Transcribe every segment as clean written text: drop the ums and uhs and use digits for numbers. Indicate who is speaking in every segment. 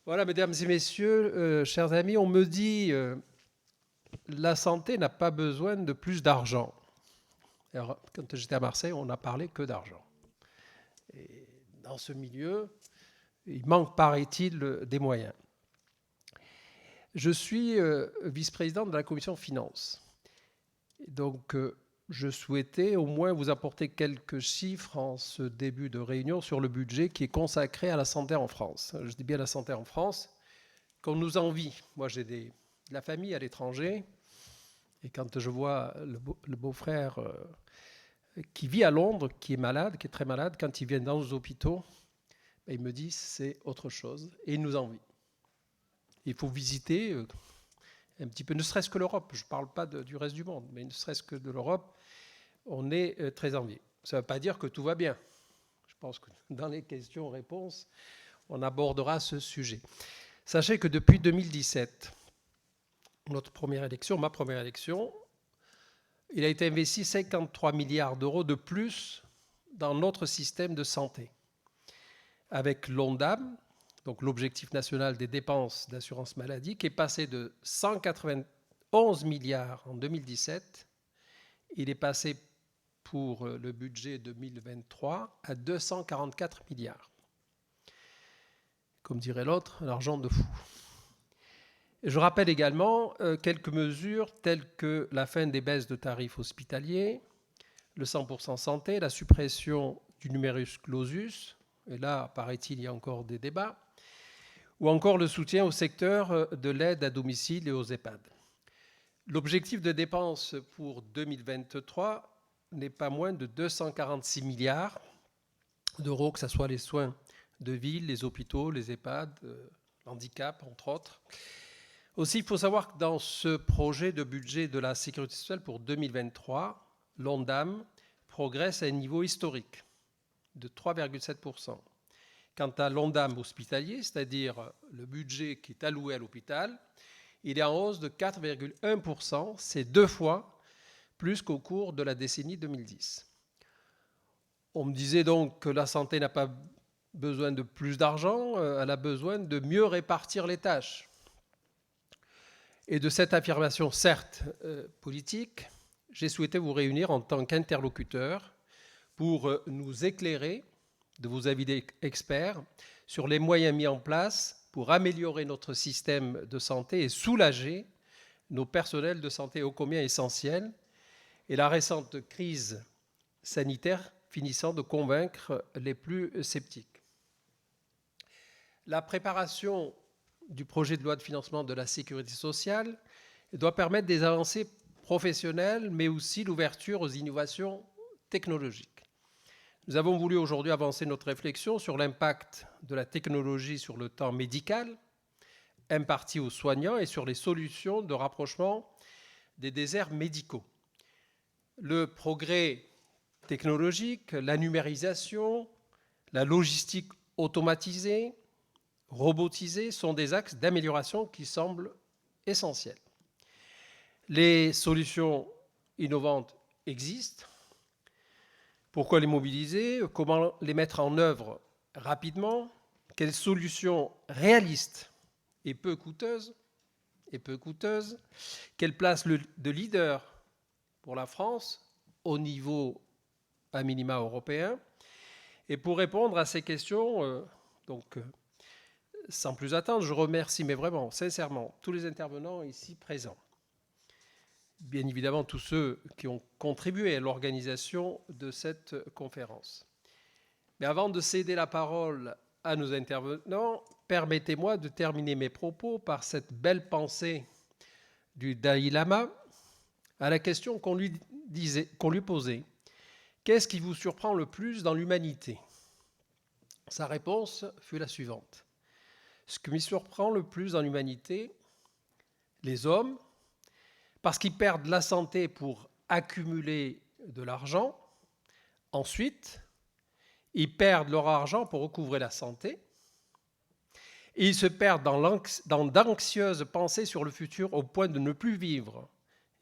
Speaker 1: Voilà, mesdames et messieurs, chers amis, on me dit la santé n'a pas besoin de plus d'argent. Alors, quand j'étais à Marseille, on n'a parlé que d'argent. Et dans ce milieu, il manque, paraît-il, des moyens. Je suis vice-président de la commission finances. Donc, je souhaitais au moins vous apporter quelques chiffres en ce début de réunion sur le budget qui est consacré à la santé en France. Je dis bien la santé en France, qu'on nous envie. Moi, j'ai de la famille à l'étranger, et quand je vois le beau-frère qui vit à Londres, qui est malade, qui est très malade, quand il vient dans nos hôpitaux, il me dit c'est autre chose, et il nous envie. Il faut visiter un petit peu, ne serait-ce que l'Europe. Je ne parle pas du reste du monde, mais ne serait-ce que de l'Europe, on est très envié. Ça ne veut pas dire que tout va bien. Je pense que dans les questions-réponses, on abordera ce sujet. Sachez que depuis 2017, notre première élection, ma première élection, il a été investi 53 milliards d'euros de plus dans notre système de santé. Avec l'ONDAM, donc l'objectif national des dépenses d'assurance maladie, qui est passé de 191 milliards en 2017, il est passé pour le budget 2023 à 244 milliards. Comme dirait l'autre, l'argent de fou. Je rappelle également quelques mesures telles que la fin des baisses de tarifs hospitaliers, le 100% santé, la suppression du numerus clausus, et là, paraît-il, il y a encore des débats, ou encore le soutien au secteur de l'aide à domicile et aux EHPAD. L'objectif de dépenses pour 2023 n'est pas moins de 246 milliards d'euros, que ce soit les soins de ville, les hôpitaux, les EHPAD, l'handicap, entre autres. Aussi, il faut savoir que dans ce projet de budget de la sécurité sociale pour 2023, l'ONDAM progresse à un niveau historique de 3,7%. Quant à l'ONDAM hospitalier, c'est-à-dire le budget qui est alloué à l'hôpital, il est en hausse de 4,1%, c'est 2 fois plus qu'au cours de la décennie 2010. On me disait donc que la santé n'a pas besoin de plus d'argent, elle a besoin de mieux répartir les tâches. Et de cette affirmation, certes politique, j'ai souhaité vous réunir en tant qu'interlocuteur pour nous éclairer de vos avis d'experts sur les moyens mis en place pour améliorer notre système de santé et soulager nos personnels de santé ô combien essentiels, et la récente crise sanitaire finissant de convaincre les plus sceptiques. La préparation du projet de loi de financement de la sécurité sociale doit permettre des avancées professionnelles, mais aussi l'ouverture aux innovations technologiques. Nous avons voulu aujourd'hui avancer notre réflexion sur l'impact de la technologie sur le temps médical, imparti aux soignants, et sur les solutions de rapprochement des déserts médicaux. Le progrès technologique, la numérisation, la logistique automatisée, robotisée sont des axes d'amélioration qui semblent essentiels. Les solutions innovantes existent. Pourquoi les mobiliser? Comment les mettre en œuvre rapidement? Quelles solutions réalistes et peu coûteuses? Quelle place de leader pour la France au niveau à minima européen? Et pour répondre à ces questions, sans plus attendre, je remercie, mais vraiment, sincèrement, tous les intervenants ici présents. Bien évidemment, tous ceux qui ont contribué à l'organisation de cette conférence. Mais avant de céder la parole à nos intervenants, permettez-moi de terminer mes propos par cette belle pensée du Dalai Lama à la question qu'on lui posait. Qu'est-ce qui vous surprend le plus dans l'humanité? Sa réponse fut la suivante. Ce qui me surprend le plus dans l'humanité, les hommes, parce qu'ils perdent la santé pour accumuler de l'argent. Ensuite, ils perdent leur argent pour recouvrer la santé. Et ils se perdent dans d'anxieuses pensées sur le futur au point de ne plus vivre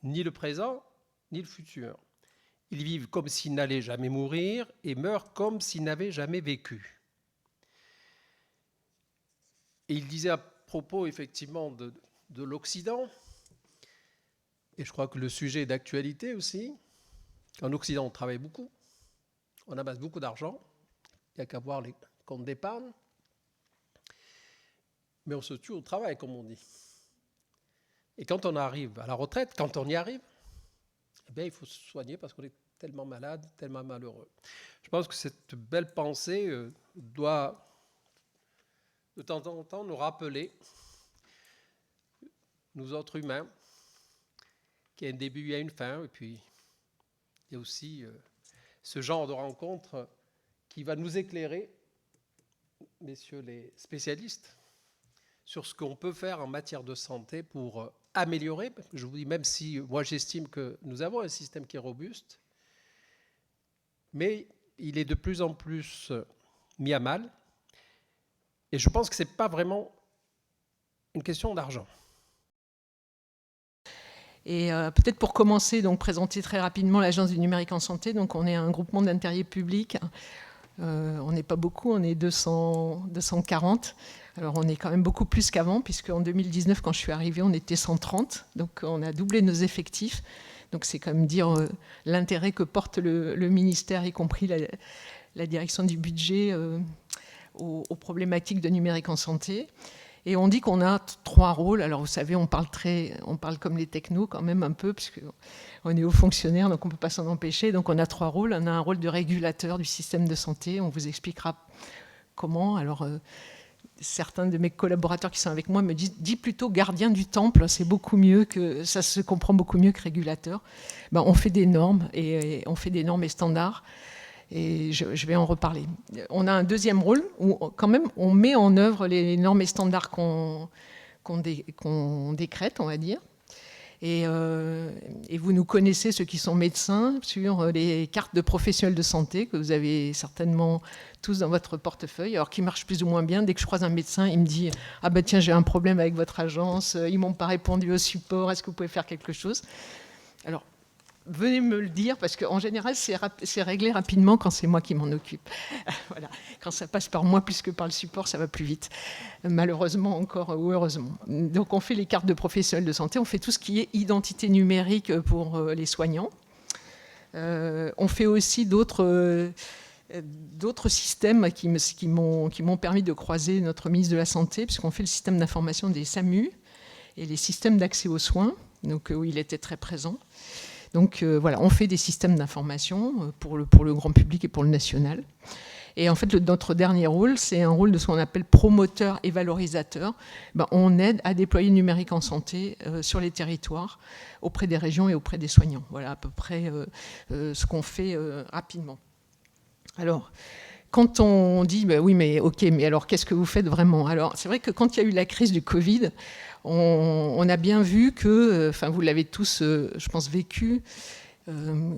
Speaker 1: ni le présent ni le futur. Ils vivent comme s'ils n'allaient jamais mourir et meurent comme s'ils n'avaient jamais vécu. Et il disait à propos, effectivement, de l'Occident, et je crois que le sujet est d'actualité aussi, qu'en Occident, on travaille beaucoup, on amasse beaucoup d'argent, il n'y a qu'à voir les comptes d'épargne, mais on se tue au travail, comme on dit. Et quand on arrive à la retraite, quand on y arrive, eh bien, il faut se soigner parce qu'on est tellement malade, tellement malheureux. Je pense que cette belle pensée doit, de temps en temps, nous rappeler, nous autres humains, qu'il y a un début, il y a une fin, et puis il y a aussi ce genre de rencontre qui va nous éclairer, messieurs les spécialistes, sur ce qu'on peut faire en matière de santé pour améliorer. Je vous dis, même si moi j'estime que nous avons un système qui est robuste, mais il est de plus en plus mis à mal. Et je pense que ce n'est pas vraiment une question d'argent.
Speaker 2: Et peut-être pour commencer, donc présenter très rapidement l'Agence du numérique en santé. Donc on est un groupement d'intérêts publics. On n'est pas beaucoup, on est 240. Alors on est quand même beaucoup plus qu'avant, puisque en 2019, quand je suis arrivée, on était 130. Donc on a doublé nos effectifs. Donc c'est quand même dire l'intérêt que porte le ministère, y compris la direction du budget, aux problématiques de numérique en santé. Et on dit qu'on a 3 rôles. Alors vous savez, on parle comme les technos quand même un peu, puisqu'on est haut fonctionnaire, donc on ne peut pas s'en empêcher. Donc on a 3 rôles. On a un rôle de régulateur du système de santé. On vous expliquera comment. Alors certains de mes collaborateurs qui sont avec moi me disent « dis plutôt gardien du temple, c'est beaucoup mieux, ça se comprend beaucoup mieux que régulateur ». Ben, on fait des normes, et on fait des normes et standards. Et je vais en reparler. On a un deuxième rôle où, quand même, on met en œuvre les normes et standards qu'on décrète, on va dire. Et vous nous connaissez, ceux qui sont médecins, sur les cartes de professionnels de santé que vous avez certainement tous dans votre portefeuille, alors qui marchent plus ou moins bien. Dès que je croise un médecin, il me dit « Ah ben tiens, j'ai un problème avec votre agence, ils ne m'ont pas répondu au support, est-ce que vous pouvez faire quelque chose ?» Alors, venez me le dire, parce qu'en général, c'est réglé rapidement quand c'est moi qui m'en occupe. Voilà. Quand ça passe par moi plus que par le support, ça va plus vite. Malheureusement encore, ou heureusement. Donc on fait les cartes de professionnels de santé, on fait tout ce qui est identité numérique pour les soignants. On fait aussi d'autres systèmes qui m'ont permis de croiser notre ministre de la Santé, puisqu'on fait le système d'information des SAMU et les systèmes d'accès aux soins, donc, où il était très présent. Donc voilà, on fait des systèmes d'information pour le grand public et pour le national. Et en fait, notre dernier rôle, c'est un rôle de ce qu'on appelle promoteur et valorisateur. Ben, on aide à déployer le numérique en santé sur les territoires, auprès des régions et auprès des soignants. Voilà à peu près ce qu'on fait rapidement. Alors, quand on dit, ben oui, mais ok, mais alors qu'est-ce que vous faites vraiment? Alors, c'est vrai que quand il y a eu la crise du Covid, on a bien vu que, enfin vous l'avez tous, je pense, vécu,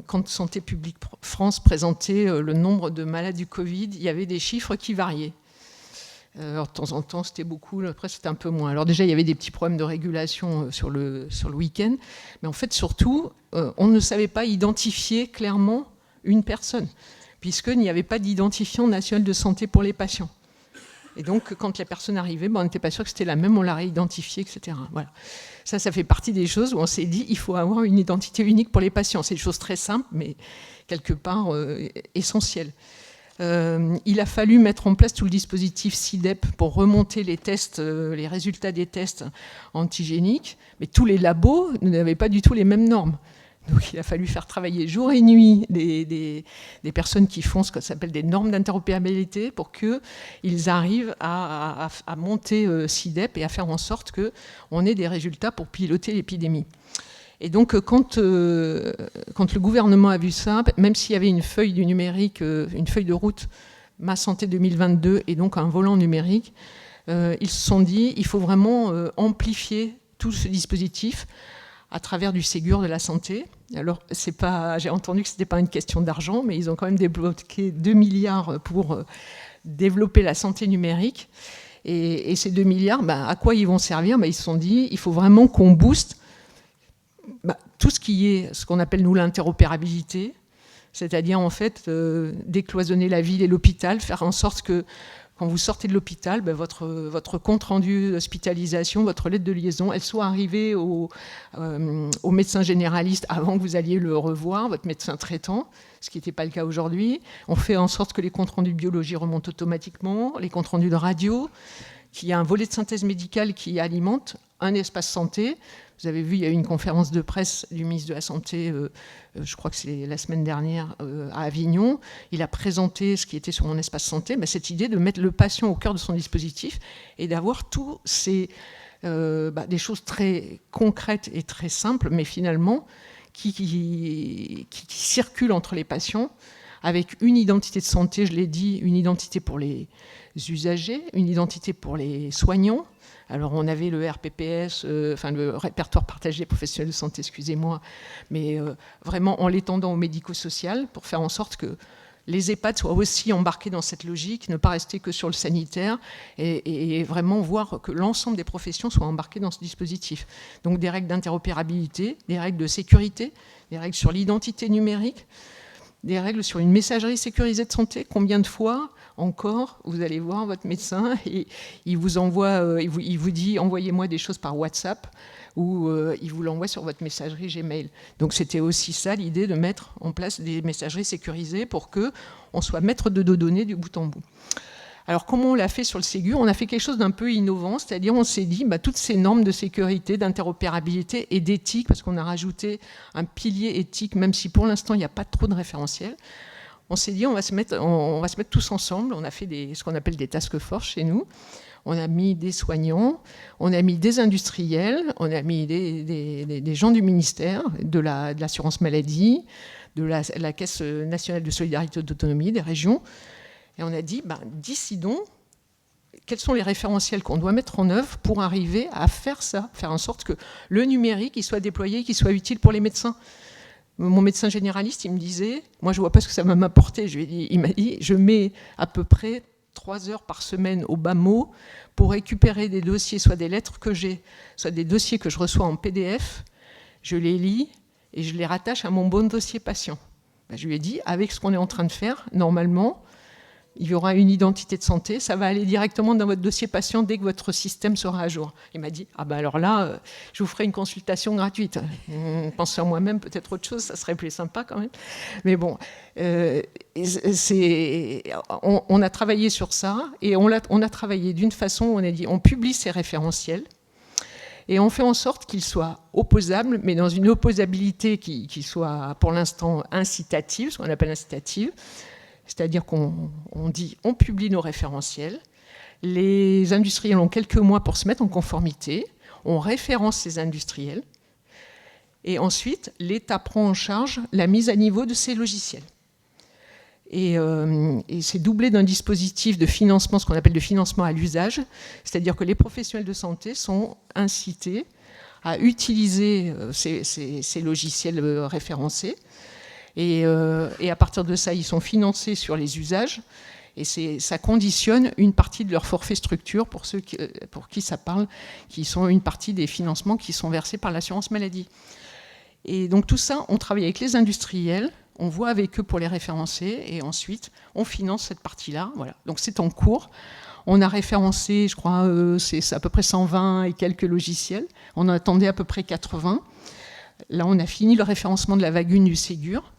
Speaker 2: quand Santé publique France présentait le nombre de malades du Covid, il y avait des chiffres qui variaient. Alors, de temps en temps, c'était beaucoup, après c'était un peu moins. Alors déjà, il y avait des petits problèmes de régulation sur le week-end, mais en fait, surtout, on ne savait pas identifier clairement une personne, puisqu'il n'y avait pas d'identifiant national de santé pour les patients. Et donc, quand la personne arrivait, on n'était pas sûr que c'était la même, on l'a réidentifiée, etc. Voilà. Ça fait partie des choses où on s'est dit il faut avoir une identité unique pour les patients. C'est des choses très simples, mais quelque part essentielles. Il a fallu mettre en place tout le dispositif SIDEP pour remonter les tests, les résultats des tests antigéniques, mais tous les labos n'avaient pas du tout les mêmes normes. Donc il a fallu faire travailler jour et nuit des personnes qui font ce qu'on appelle des normes d'interopérabilité pour qu'ils arrivent à monter SIDEP et à faire en sorte qu'on ait des résultats pour piloter l'épidémie. Et donc quand le gouvernement a vu ça, même s'il y avait une feuille du numérique, une feuille de route, Ma Santé 2022, et donc un volant numérique, ils se sont dit il faut vraiment amplifier tout ce dispositif à travers du Ségur de la santé. Alors, j'ai entendu que ce n'était pas une question d'argent, mais ils ont quand même débloqué 2 milliards pour développer la santé numérique. Et ces 2 milliards, à quoi ils vont servir? Ils se sont dit, il faut vraiment qu'on booste tout ce qui est ce qu'on appelle, nous, l'interopérabilité, c'est-à-dire, en fait, décloisonner la ville et l'hôpital, faire en sorte que quand vous sortez de l'hôpital, votre compte-rendu d'hospitalisation, votre lettre de liaison, elle soit arrivée au médecin généraliste avant que vous alliez le revoir, votre médecin traitant, ce qui n'était pas le cas aujourd'hui. On fait en sorte que les comptes-rendus de biologie remontent automatiquement, les comptes-rendus de radio, qu'il y a un volet de synthèse médicale qui alimente un espace santé. Vous avez vu, il y a eu une conférence de presse du ministre de la Santé, je crois que c'est la semaine dernière, à Avignon. Il a présenté ce qui était sur mon espace santé, cette idée de mettre le patient au cœur de son dispositif et d'avoir tous ces, des choses très concrètes et très simples, mais finalement qui circulent entre les patients avec une identité de santé, je l'ai dit, une identité pour les usagers, une identité pour les soignants. Alors on avait le RPPS, le répertoire partagé professionnel de santé, excusez-moi, mais vraiment en l'étendant au médico-social pour faire en sorte que les EHPAD soient aussi embarqués dans cette logique, ne pas rester que sur le sanitaire et vraiment voir que l'ensemble des professions soient embarquées dans ce dispositif. Donc des règles d'interopérabilité, des règles de sécurité, des règles sur l'identité numérique, des règles sur une messagerie sécurisée de santé. Combien de fois encore vous allez voir votre médecin et il vous envoie, il vous dit envoyez-moi des choses par WhatsApp ou il vous l'envoie sur votre messagerie Gmail. Donc c'était aussi ça l'idée de mettre en place des messageries sécurisées pour qu'on soit maître de nos données du bout en bout. Alors comment on l'a fait sur le Ségur ? On a fait quelque chose d'un peu innovant, c'est-à-dire on s'est dit toutes ces normes de sécurité, d'interopérabilité et d'éthique, parce qu'on a rajouté un pilier éthique, même si pour l'instant il n'y a pas trop de référentiel. On s'est dit on va se mettre tous ensemble. On a fait ce qu'on appelle des task force chez nous. On a mis des soignants, on a mis des industriels, on a mis des gens du ministère, de l'assurance maladie, de la Caisse nationale de solidarité et d'autonomie, des régions. Et on a dit, décidons quels sont les référentiels qu'on doit mettre en œuvre pour arriver à faire ça, faire en sorte que le numérique il soit déployé, qu'il soit utile pour les médecins. Mon médecin généraliste, il me disait, moi je ne vois pas ce que ça va m'apporter. Il m'a dit, je mets à peu près 3 heures par semaine au bas mot pour récupérer des dossiers, soit des lettres que j'ai, soit des dossiers que je reçois en PDF, je les lis et je les rattache à mon bon dossier patient. Je lui ai dit, avec ce qu'on est en train de faire, normalement, il y aura une identité de santé, ça va aller directement dans votre dossier patient dès que votre système sera à jour. Il m'a dit, alors là, je vous ferai une consultation gratuite. Pensez à moi-même, peut-être autre chose, ça serait plus sympa quand même. Mais bon, on a travaillé sur ça, et on a travaillé d'une façon où on a dit, on publie ces référentiels, et on fait en sorte qu'ils soient opposables, mais dans une opposabilité qui soit pour l'instant incitative, ce qu'on appelle incitative. C'est-à-dire qu'on dit, on publie nos référentiels, les industriels ont quelques mois pour se mettre en conformité, on référence ces industriels, et ensuite, l'État prend en charge la mise à niveau de ces logiciels. Et c'est doublé d'un dispositif de financement, ce qu'on appelle de financement à l'usage, c'est-à-dire que les professionnels de santé sont incités à utiliser ces logiciels référencés. Et à partir de ça, ils sont financés sur les usages. Et ça conditionne une partie de leur forfait structure, pour ceux pour qui ça parle, qui sont une partie des financements qui sont versés par l'assurance maladie. Et donc tout ça, on travaille avec les industriels, on voit avec eux pour les référencer, et ensuite, on finance cette partie-là. Voilà. Donc c'est en cours. On a référencé, je crois, c'est à peu près 120 et quelques logiciels. On en attendait à peu près 80. Là, on a fini le référencement de la vague 1 du Ségur.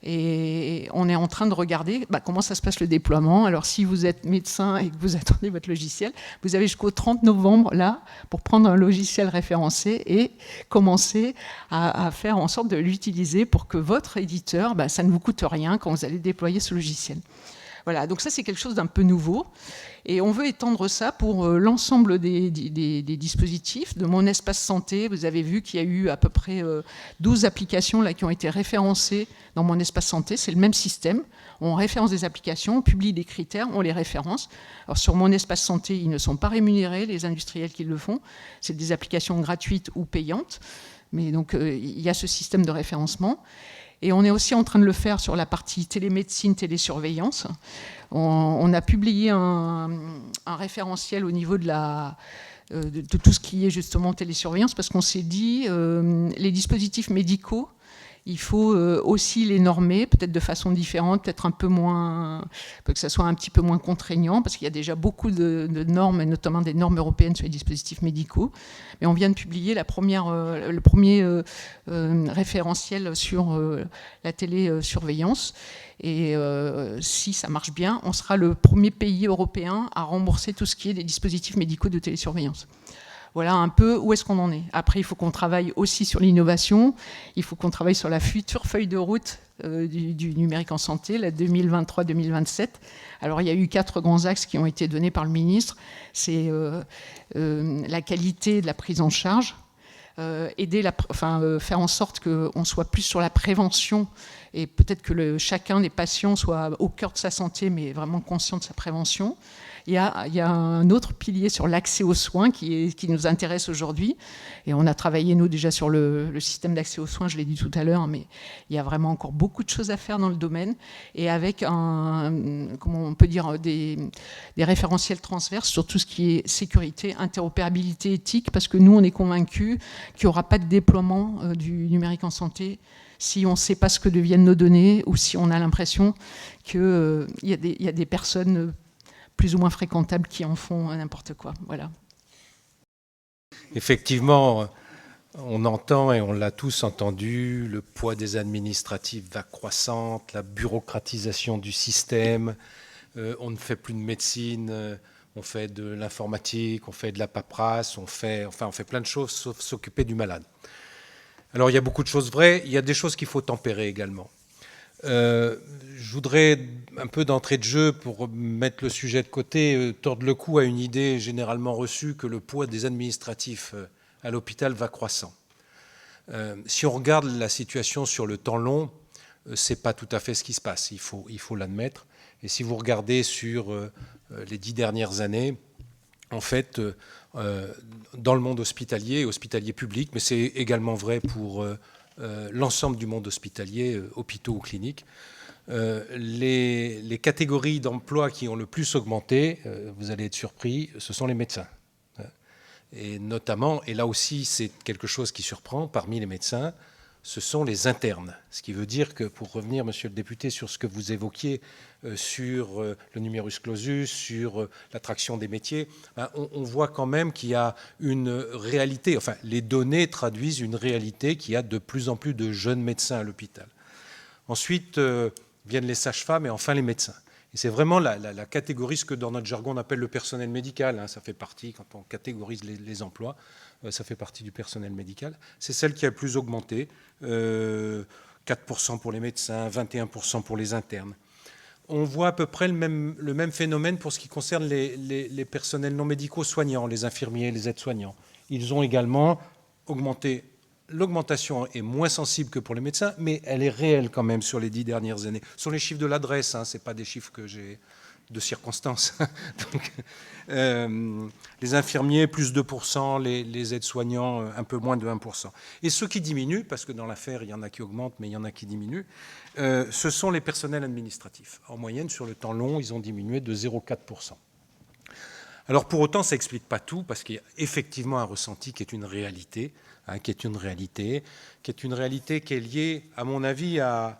Speaker 2: Et on est en train de regarder comment ça se passe le déploiement. Alors si vous êtes médecin et que vous attendez votre logiciel, vous avez jusqu'au 30 novembre là pour prendre un logiciel référencé et commencer à faire en sorte de l'utiliser pour que votre éditeur, ça ne vous coûte rien quand vous allez déployer ce logiciel. Voilà, donc ça c'est quelque chose d'un peu nouveau. Et on veut étendre ça pour l'ensemble des dispositifs. De mon espace santé, vous avez vu qu'il y a eu à peu près 12 applications là, qui ont été référencées dans mon espace santé. C'est le même système. On référence des applications, on publie des critères, on les référence. Alors sur mon espace santé, ils ne sont pas rémunérés, les industriels qui le font. C'est des applications gratuites ou payantes. Mais donc il y a ce système de référencement. Et on est aussi en train de le faire sur la partie télémédecine, télésurveillance. On a publié un référentiel au niveau de tout ce qui est justement télésurveillance, parce qu'on s'est dit, les dispositifs médicaux, il faut aussi les normer, peut-être de façon différente, peut-être un peu moins, que ça soit un petit peu moins contraignant, parce qu'il y a déjà beaucoup de normes, et notamment des normes européennes sur les dispositifs médicaux. Mais on vient de publier le premier référentiel sur la télésurveillance. Et si ça marche bien, on sera le premier pays européen à rembourser tout ce qui est des dispositifs médicaux de télésurveillance. Voilà un peu où est-ce qu'on en est. Après, il faut qu'on travaille aussi sur l'innovation. Il faut qu'on travaille sur la future feuille de route du numérique en santé, la 2023-2027. Alors, il y a eu 4 grands axes qui ont été donnés par le ministre. C'est la qualité de la prise en charge, faire en sorte qu'on soit plus sur la prévention et peut-être que chacun des patients soit au cœur de sa santé, mais vraiment conscient de sa prévention. Il y a un autre pilier sur l'accès aux soins qui nous intéresse aujourd'hui. Et on a travaillé, nous, déjà sur le système d'accès aux soins, je l'ai dit tout à l'heure, mais il y a vraiment encore beaucoup de choses à faire dans le domaine. Et avec comment on peut dire, des référentiels transverses sur tout ce qui est sécurité, interopérabilité, éthique, parce que nous, on est convaincus qu'il n'y aura pas de déploiement du numérique en santé si on ne sait pas ce que deviennent nos données ou si on a l'impression qu'il y a des personnes plus ou moins fréquentables qui en font n'importe quoi. Voilà.
Speaker 3: Effectivement, on entend et on l'a tous entendu, le poids des administratifs va croissant, la bureaucratisation du système, on ne fait plus de médecine, on fait de l'informatique, on fait de la paperasse, on fait plein de choses sauf s'occuper du malade. Alors il y a beaucoup de choses vraies, il y a des choses qu'il faut tempérer également. Je voudrais un peu d'entrée de jeu, pour mettre le sujet de côté, tordre le cou à une idée généralement reçue que le poids des administratifs à l'hôpital va croissant. Si on regarde la situation sur le temps long, c'est pas tout à fait ce qui se passe, il faut l'admettre. Et si vous regardez sur les 10 dernières années, en fait, dans le monde hospitalier public, mais c'est également vrai pour l'ensemble du monde hospitalier, hôpitaux ou cliniques, les catégories d'emplois qui ont le plus augmenté, vous allez être surpris, ce sont les médecins. Et notamment, et là aussi c'est quelque chose qui surprend, parmi les médecins, ce sont les internes. Ce qui veut dire que, pour revenir, monsieur le député, sur ce que vous évoquiez sur le numerus clausus, sur l'attraction des métiers, on voit quand même qu'il y a une réalité, enfin les données traduisent une réalité qu'il y a de plus en plus de jeunes médecins à l'hôpital. Ensuite viennent les sages-femmes et enfin les médecins. Et c'est vraiment la catégorie, ce que dans notre jargon on appelle le personnel médical, hein, ça fait partie, quand on catégorise les emplois, ça fait partie du personnel médical. C'est celle qui a le plus augmenté, 4% pour les médecins, 21% pour les internes. On voit à peu près le même phénomène pour ce qui concerne les personnels non médicaux soignants, les infirmiers, les aides-soignants. Ils ont également augmenté. L'augmentation est moins sensible que pour les médecins, mais elle est réelle quand même sur les 10 dernières années. Ce sont les chiffres de l'adresse, hein, ce n'est pas des chiffres que j'ai de circonstances. Donc, les infirmiers, plus 2%, les aides-soignants, un peu moins de 1%. Et ceux qui diminuent, parce que dans l'affaire, il y en a qui augmentent, mais il y en a qui diminuent, ce sont les personnels administratifs. En moyenne, sur le temps long, ils ont diminué de 0,4%. Alors pour autant, ça n'explique pas tout, parce qu'il y a effectivement un ressenti qui est une réalité, qui est une réalité qui est liée, à mon avis, à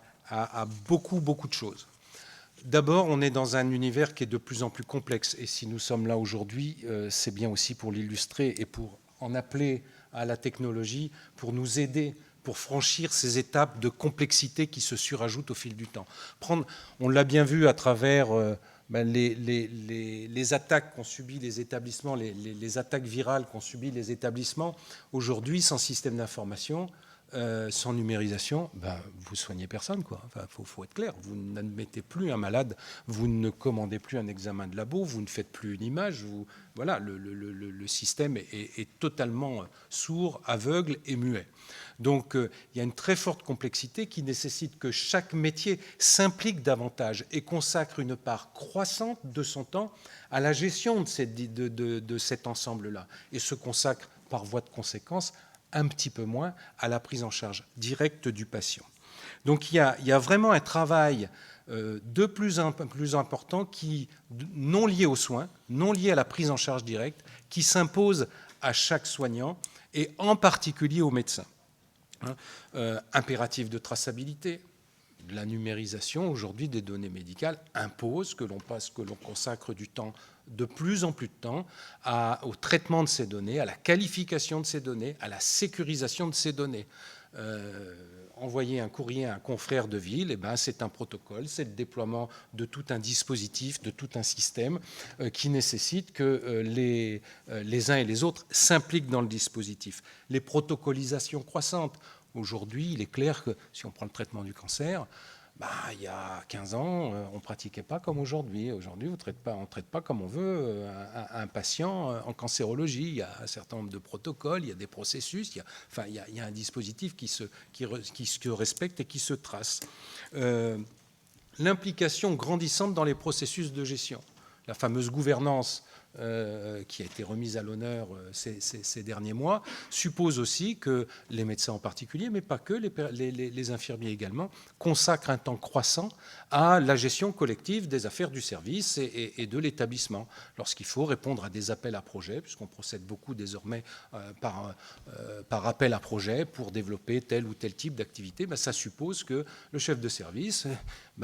Speaker 3: beaucoup de choses. D'abord, on est dans un univers qui est de plus en plus complexe, et si nous sommes là aujourd'hui, c'est bien aussi pour l'illustrer et pour en appeler à la technologie, pour nous aider, pour franchir ces étapes de complexité qui se surajoutent au fil du temps. On l'a bien vu à travers les attaques qu'ont subies les établissements, les attaques virales qu'ont subies les établissements. Aujourd'hui, sans système d'information, sans numérisation, vous ne soignez personne, quoi. Enfin, faut être clair, vous n'admettez plus un malade, vous ne commandez plus un examen de labo, vous ne faites plus une image, voilà, le système est totalement sourd, aveugle et muet. Donc il y a une très forte complexité qui nécessite que chaque métier s'implique davantage et consacre une part croissante de son temps à la gestion de cet ensemble-là, et se consacre par voie de conséquence un petit peu moins à la prise en charge directe du patient. Donc il y a vraiment un travail de plus en plus important non lié aux soins, non lié à la prise en charge directe, qui s'impose à chaque soignant et en particulier aux médecins. Impératif de traçabilité. La numérisation aujourd'hui des données médicales impose que l'on consacre du temps, de plus en plus de temps, au traitement de ces données, à la qualification de ces données, à la sécurisation de ces données. Envoyer un courrier à un confrère de ville, eh ben, c'est un protocole, c'est le déploiement de tout un dispositif, de tout un système qui nécessite que les uns et les autres s'impliquent dans le dispositif. Les protocolisations croissantes. Aujourd'hui, il est clair que si on prend le traitement du cancer, il y a 15 ans, on ne pratiquait pas comme aujourd'hui. Aujourd'hui, on ne traite pas comme on veut un patient en cancérologie. Il y a un certain nombre de protocoles, il y a des processus, il y a un dispositif qui se respecte et qui se trace. L'implication grandissante dans les processus de gestion. La fameuse gouvernance qui a été remise à l'honneur ces derniers mois, suppose aussi que les médecins en particulier, mais pas que, les infirmiers également, consacrent un temps croissant à la gestion collective des affaires du service et de l'établissement. Lorsqu'il faut répondre à des appels à projets, puisqu'on procède beaucoup désormais par appel à projet pour développer tel ou tel type d'activité, ça suppose que le chef de service,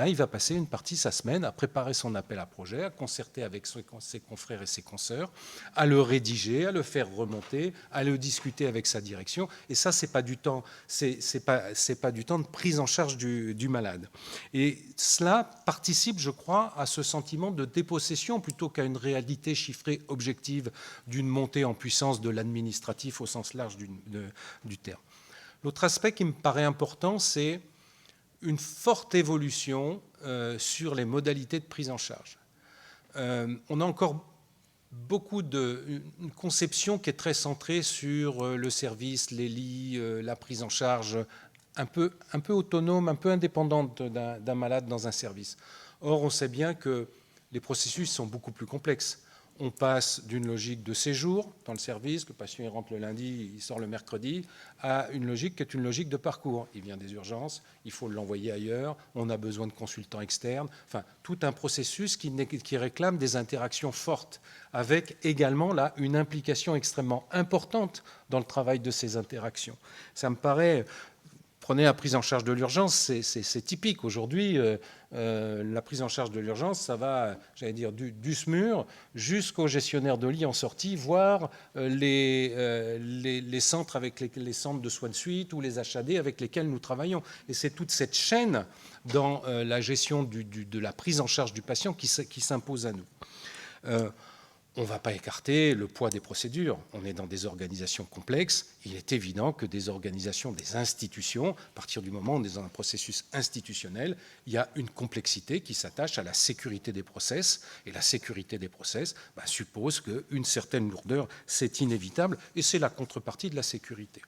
Speaker 3: il va passer une partie de sa semaine à préparer son appel à projet, à concerter avec ses confrères et ses consoeurs, à le rédiger, à le faire remonter, à le discuter avec sa direction. Et ça, c'est pas du temps de prise en charge du malade. Et cela participe, je crois, à ce sentiment de dépossession plutôt qu'à une réalité chiffrée objective d'une montée en puissance de l'administratif au sens large du terme. L'autre aspect qui me paraît important, c'est une forte évolution sur les modalités de prise en charge. On a encore une conception qui est très centrée sur le service, les lits, la prise en charge un peu autonome, un peu indépendante d'un malade dans un service. Or, on sait bien que les processus sont beaucoup plus complexes. On passe d'une logique de séjour dans le service, le patient il rentre le lundi, il sort le mercredi, à une logique qui est une logique de parcours. Il vient des urgences, il faut l'envoyer ailleurs, on a besoin de consultants externes, enfin tout un processus qui réclame des interactions fortes, avec également là une implication extrêmement importante dans le travail de ces interactions. Ça me paraît... Prenez la prise en charge de l'urgence, c'est typique. Aujourd'hui, la prise en charge de l'urgence, ça va, j'allais dire, du SMUR jusqu'au gestionnaire de lit en sortie, voire les centres les centres de soins de suite ou les HAD avec lesquels nous travaillons. Et c'est toute cette chaîne dans la gestion de la prise en charge du patient qui s'impose à nous. On ne va pas écarter le poids des procédures. On est dans des organisations complexes. Il est évident que des organisations, des institutions, à partir du moment où on est dans un processus institutionnel, il y a une complexité qui s'attache à la sécurité des process. Et la sécurité des process suppose qu'une certaine lourdeur, c'est inévitable. Et c'est la contrepartie de la sécurité.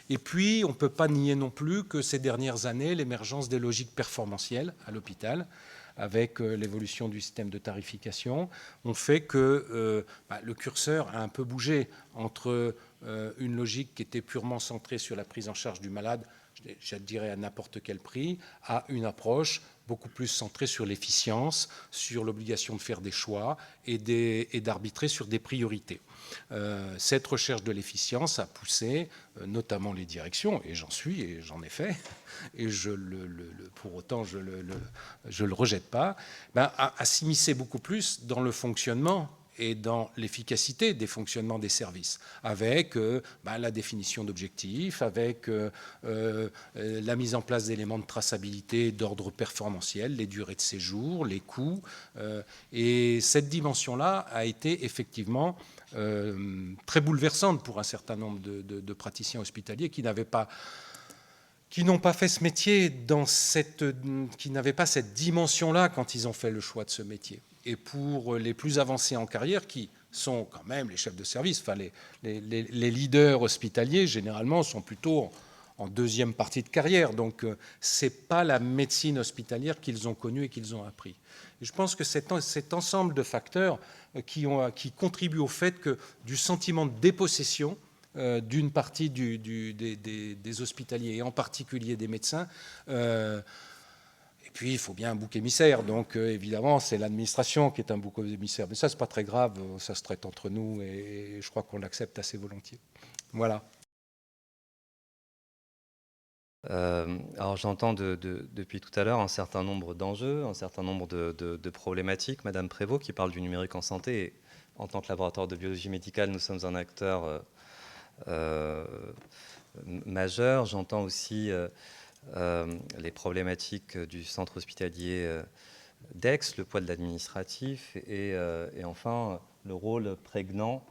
Speaker 3: Et puis, on ne peut pas nier non plus que ces dernières années, l'émergence des logiques performantielles à l'hôpital, avec l'évolution du système de tarification, ont fait que le curseur a un peu bougé entre une logique qui était purement centrée sur la prise en charge du malade, je dirais à n'importe quel prix, à une approche beaucoup plus centrée sur l'efficience, sur l'obligation de faire des choix et d'arbitrer sur des priorités. Cette recherche de l'efficience a poussé notamment les directions, et j'en ai fait, et pour autant je le rejette pas, à s'immiscer beaucoup plus dans le fonctionnement et dans l'efficacité des fonctionnements des services, avec la définition d'objectifs, avec la mise en place d'éléments de traçabilité d'ordre performantiel, les durées de séjour, les coûts. Et cette dimension-là a été effectivement très bouleversante pour un certain nombre de praticiens hospitaliers qui n'ont pas fait ce métier qui n'avaient pas cette dimension-là quand ils ont fait le choix de ce métier. Et pour les plus avancés en carrière, qui sont quand même les chefs de service, enfin les leaders hospitaliers, généralement, sont plutôt en deuxième partie de carrière. Donc, ce n'est pas la médecine hospitalière qu'ils ont connue et qu'ils ont appris. Et je pense que cet ensemble de facteurs qui contribuent au fait que du sentiment de dépossession d'une partie des hospitaliers, et en particulier des médecins, et puis, il faut bien un bouc émissaire. Donc, évidemment, c'est l'administration qui est un bouc émissaire. Mais ça, ce n'est pas très grave. Ça se traite entre nous et je crois qu'on l'accepte assez volontiers. Voilà.
Speaker 4: Alors j'entends depuis tout à l'heure un certain nombre d'enjeux, un certain nombre de problématiques. Madame Prévost qui parle du numérique en santé. Et en tant que laboratoire de biologie médicale, nous sommes un acteur majeur. J'entends aussi les problématiques du centre hospitalier d'Aix, le poids de l'administratif et enfin le rôle prégnant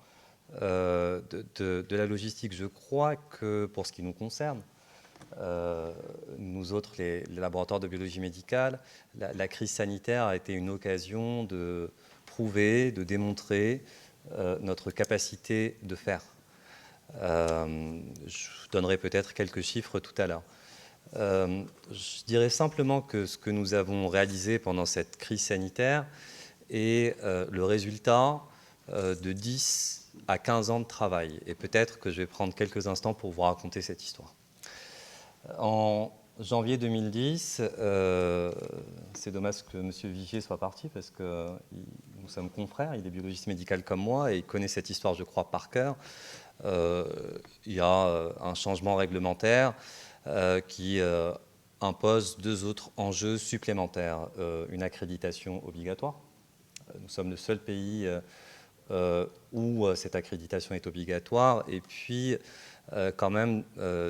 Speaker 4: de la logistique. Je crois que pour ce qui nous concerne, nous autres, les laboratoires de biologie médicale, la crise sanitaire a été une occasion de prouver, de démontrer notre capacité de faire. Je donnerai peut-être quelques chiffres tout à l'heure. Je dirais simplement que ce que nous avons réalisé pendant cette crise sanitaire est le résultat de 10 à 15 ans de travail. Et peut-être que je vais prendre quelques instants pour vous raconter cette histoire. En janvier 2010, c'est dommage que M. Vigier soit parti parce que nous sommes confrères, il est biologiste médical comme moi et il connaît cette histoire, je crois, par cœur. Il y a un changement réglementaire qui impose 2 autres enjeux supplémentaires. Une accréditation obligatoire. Nous sommes le seul pays où cette accréditation est obligatoire et puis quand même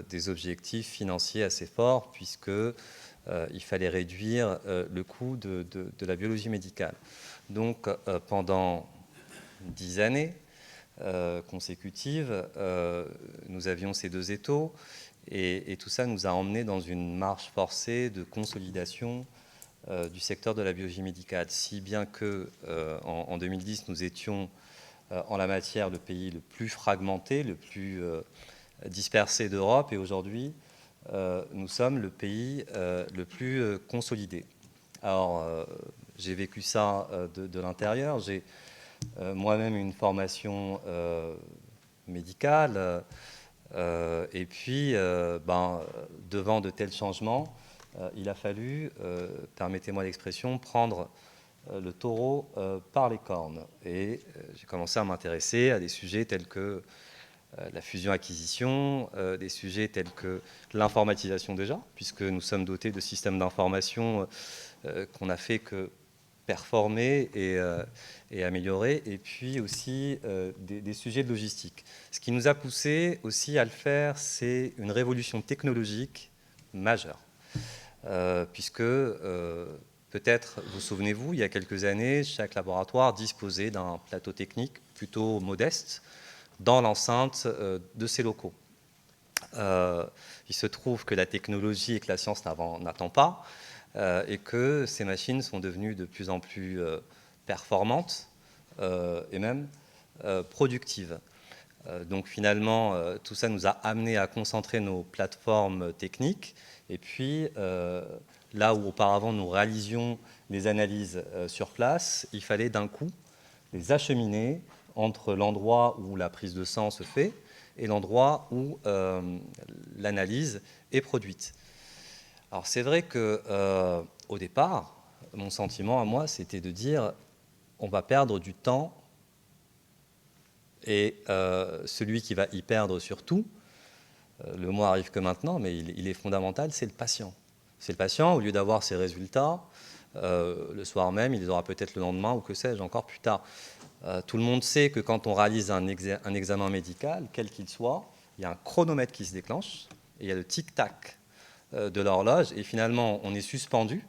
Speaker 4: des objectifs financiers assez forts puisque il fallait réduire le coût de la biologie médicale. Donc pendant 10 années consécutives, nous avions ces 2 étaux et tout ça nous a emmenés dans une marche forcée de consolidation du secteur de la biologie médicale, si bien que en 2010 nous étions en la matière le pays le plus fragmenté, le plus dispersé d'Europe, et aujourd'hui nous sommes le pays le plus consolidé. Alors j'ai vécu ça de l'intérieur, j'ai moi-même une formation médicale et puis devant de tels changements, il a fallu, permettez-moi l'expression, prendre le taureau par les cornes. Et j'ai commencé à m'intéresser à des sujets tels que la fusion-acquisition, des sujets tels que l'informatisation déjà, puisque nous sommes dotés de systèmes d'information qu'on n'a fait que performer et améliorer, et puis aussi des sujets de logistique. Ce qui nous a poussé aussi à le faire, c'est une révolution technologique majeure, puisque peut-être vous souvenez-vous, il y a quelques années, chaque laboratoire disposait d'un plateau technique plutôt modeste dans l'enceinte de ses locaux. Il se trouve que la technologie et que la science n'attend pas, et que ces machines sont devenues de plus en plus performantes et même productives. Donc finalement, tout ça nous a amené à concentrer nos plateformes techniques, et puis là où auparavant nous réalisions les analyses sur place, il fallait d'un coup les acheminer entre l'endroit où la prise de sang se fait et l'endroit où l'analyse est produite. Alors c'est vrai qu'au départ, mon sentiment à moi, c'était de dire on va perdre du temps et celui qui va y perdre surtout, le mot arrive que maintenant, mais il est fondamental, c'est le patient. C'est le patient, au lieu d'avoir ses résultats, le soir même, il les aura peut-être le lendemain ou que sais-je, encore plus tard. Tout le monde sait que quand on réalise un examen médical, quel qu'il soit, il y a un chronomètre qui se déclenche, et il y a le tic-tac de l'horloge, et finalement on est suspendu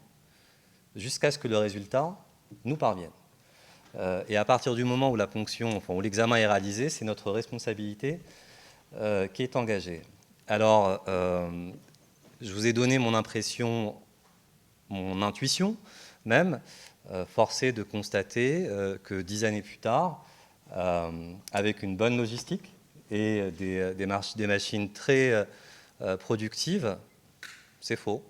Speaker 4: jusqu'à ce que le résultat nous parvienne. Et à partir du moment où la ponction, enfin, où l'examen est réalisé, c'est notre responsabilité qui est engagée. Alors, je vous ai donné mon impression, mon intuition même, forcé de constater que 10 années plus tard, avec une bonne logistique et des machines très productives, c'est faux,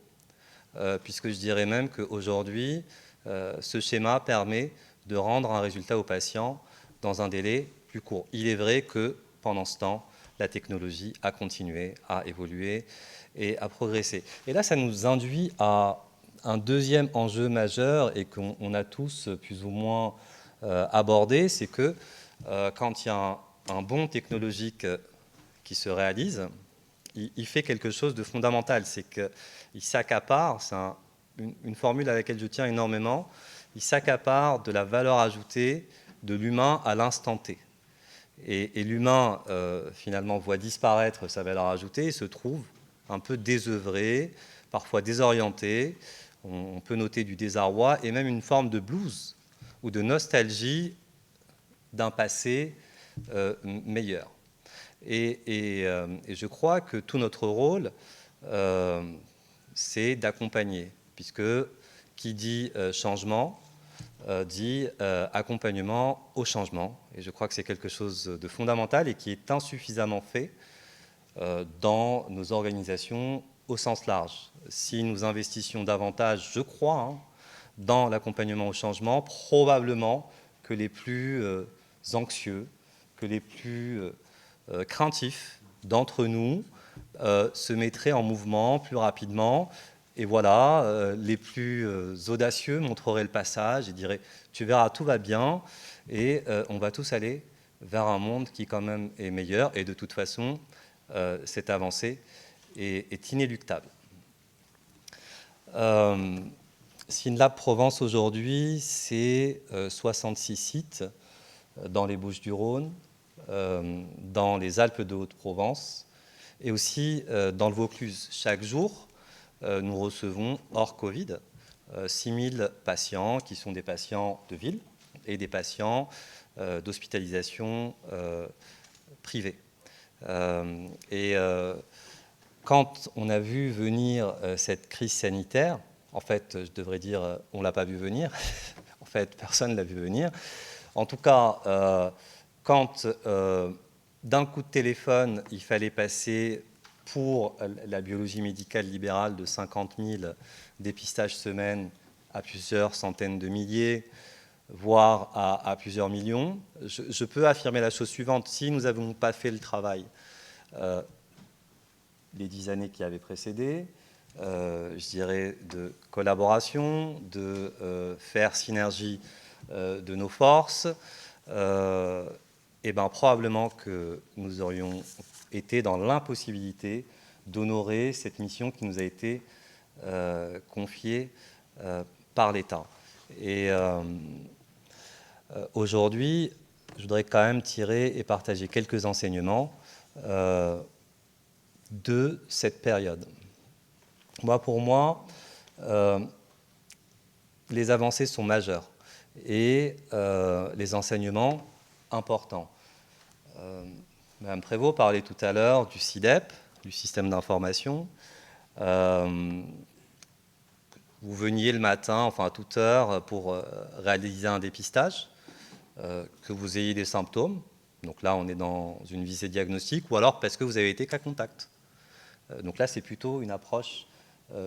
Speaker 4: puisque je dirais même qu'aujourd'hui, ce schéma permet de rendre un résultat au patient dans un délai plus court. Il est vrai que pendant ce temps, la technologie a continué à évoluer et à progresser. Et là, ça nous induit à un deuxième enjeu majeur et qu'on a tous plus ou moins abordé, c'est que quand il y a un bond technologique qui se réalise, il fait quelque chose de fondamental, c'est qu'il s'accapare, c'est une formule à laquelle je tiens énormément, il s'accapare de la valeur ajoutée de l'humain à l'instant T. Et l'humain, finalement, voit disparaître sa valeur ajoutée et se trouve un peu désœuvré, parfois désorienté. On peut noter du désarroi et même une forme de blues ou de nostalgie d'un passé meilleur. Et je crois que tout notre rôle, c'est d'accompagner, puisque qui dit changement, dit accompagnement au changement. Et je crois que c'est quelque chose de fondamental et qui est insuffisamment fait dans nos organisations au sens large. Si nous investissions davantage, je crois, dans l'accompagnement au changement, probablement que les plus anxieux, que les plus craintifs d'entre nous se mettraient en mouvement plus rapidement. Et voilà, les plus audacieux montreraient le passage et diraient « tu verras, tout va bien » et on va tous aller vers un monde qui quand même est meilleur. Et de toute façon, cette avancée est inéluctable. Synlab Provence aujourd'hui, c'est 66 sites dans les Bouches-du-Rhône, dans les Alpes de Haute-Provence et aussi dans le Vaucluse. Chaque jour, nous recevons, hors Covid, 6000 patients qui sont des patients de ville et des patients d'hospitalisation privée. Quand on a vu venir cette crise sanitaire, en fait, je devrais dire, on ne l'a pas vu venir. En fait, personne ne l'a vu venir. En tout cas, quand d'un coup de téléphone, il fallait passer pour la biologie médicale libérale de 50 000 dépistages semaine à plusieurs centaines de milliers, voire à plusieurs millions, je peux affirmer la chose suivante. Si nous n'avons pas fait le travail les 10 années qui avaient précédé, je dirais de collaboration, de faire synergie de nos forces, et bien probablement que nous aurions été dans l'impossibilité d'honorer cette mission qui nous a été confiée par l'État. Et aujourd'hui, je voudrais quand même tirer et partager quelques enseignements de cette période. Pour moi, les avancées sont majeures et les enseignements importants. Madame Prévost parlait tout à l'heure du SI-DEP, du système d'information. Vous veniez le matin, enfin à toute heure, pour réaliser un dépistage, que vous ayez des symptômes. Donc là, on est dans une visée diagnostique, ou alors parce que vous avez été cas contact. Donc là, c'est plutôt une approche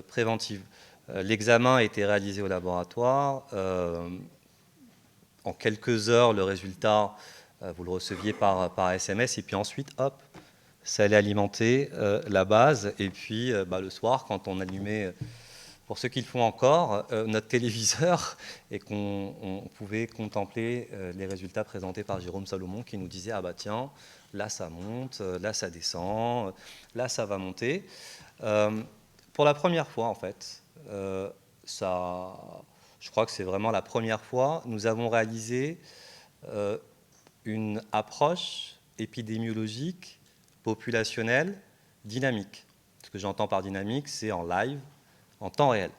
Speaker 4: préventive. L'examen a été réalisé au laboratoire. En quelques heures, le résultat, vous le receviez par SMS, et puis ensuite, hop, ça allait alimenter la base. Et puis, le soir, quand on allumait, pour ceux qui le font encore, notre téléviseur, et qu'on pouvait contempler les résultats présentés par Jérôme Salomon, qui nous disait « Ah bah tiens, là ça monte, là ça descend, là ça va monter ». Pour la première fois, en fait, je crois que c'est vraiment la première fois, nous avons réalisé une approche épidémiologique, populationnelle, dynamique. Ce que j'entends par dynamique, c'est en live, en temps réel.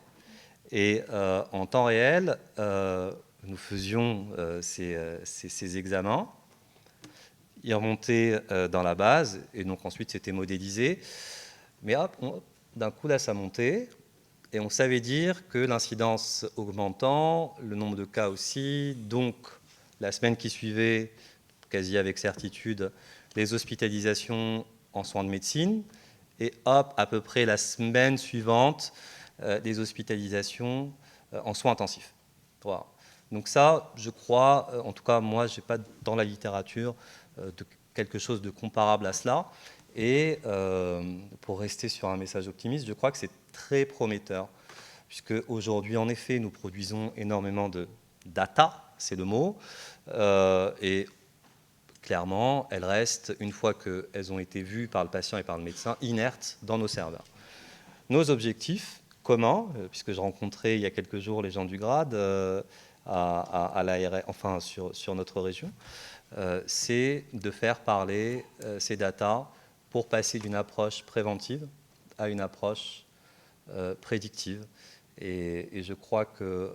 Speaker 4: Et en temps réel, nous faisions ces examens, ils remontaient dans la base, et donc ensuite c'était modélisé. Mais hop, d'un coup là ça montait, et on savait dire que l'incidence augmentant, le nombre de cas aussi, donc la semaine qui suivait, quasi avec certitude, les hospitalisations en soins de médecine, et hop, à peu près la semaine suivante, des hospitalisations en soins intensifs. Voilà. Donc ça, je crois, en tout cas moi, je n'ai pas dans la littérature quelque chose de comparable à cela. Et pour rester sur un message optimiste, je crois que c'est très prometteur, puisque aujourd'hui, en effet, nous produisons énormément de data, c'est le mot, et clairement, elles restent, une fois qu'elles ont été vues par le patient et par le médecin, inertes dans nos serveurs. Nos objectifs communs, puisque je rencontrais il y a quelques jours les gens du GRAD à l'ARS, enfin sur notre région, c'est de faire parler ces data pour passer d'une approche préventive à une approche prédictive. Et je crois que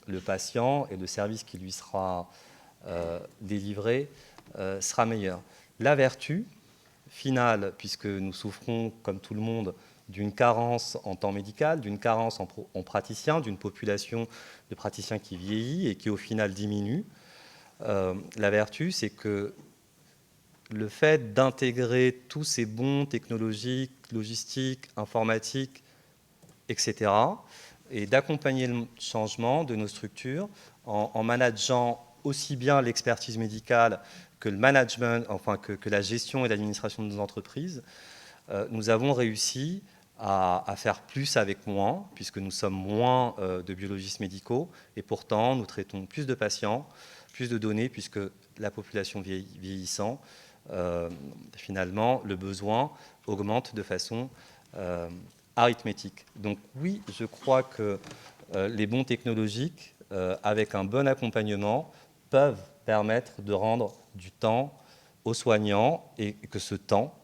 Speaker 4: le patient et le service qui lui sera délivré sera meilleur. La vertu finale, puisque nous souffrons, comme tout le monde, d'une carence en temps médical, d'une carence en praticiens, d'une population de praticiens qui vieillit et qui au final diminue, la vertu, c'est que le fait d'intégrer tous ces bons technologiques, logistiques, informatiques, etc., et d'accompagner le changement de nos structures en manageant aussi bien l'expertise médicale que le management, enfin que la gestion et l'administration de nos entreprises, nous avons réussi à faire plus avec moins, puisque nous sommes moins de biologistes médicaux, et pourtant nous traitons plus de patients, plus de données, puisque la population vieillissant, finalement, le besoin augmente de façon arithmétique. Donc oui, je crois que les bons technologiques, avec un bon accompagnement, peuvent permettre de rendre du temps aux soignants et que ce temps,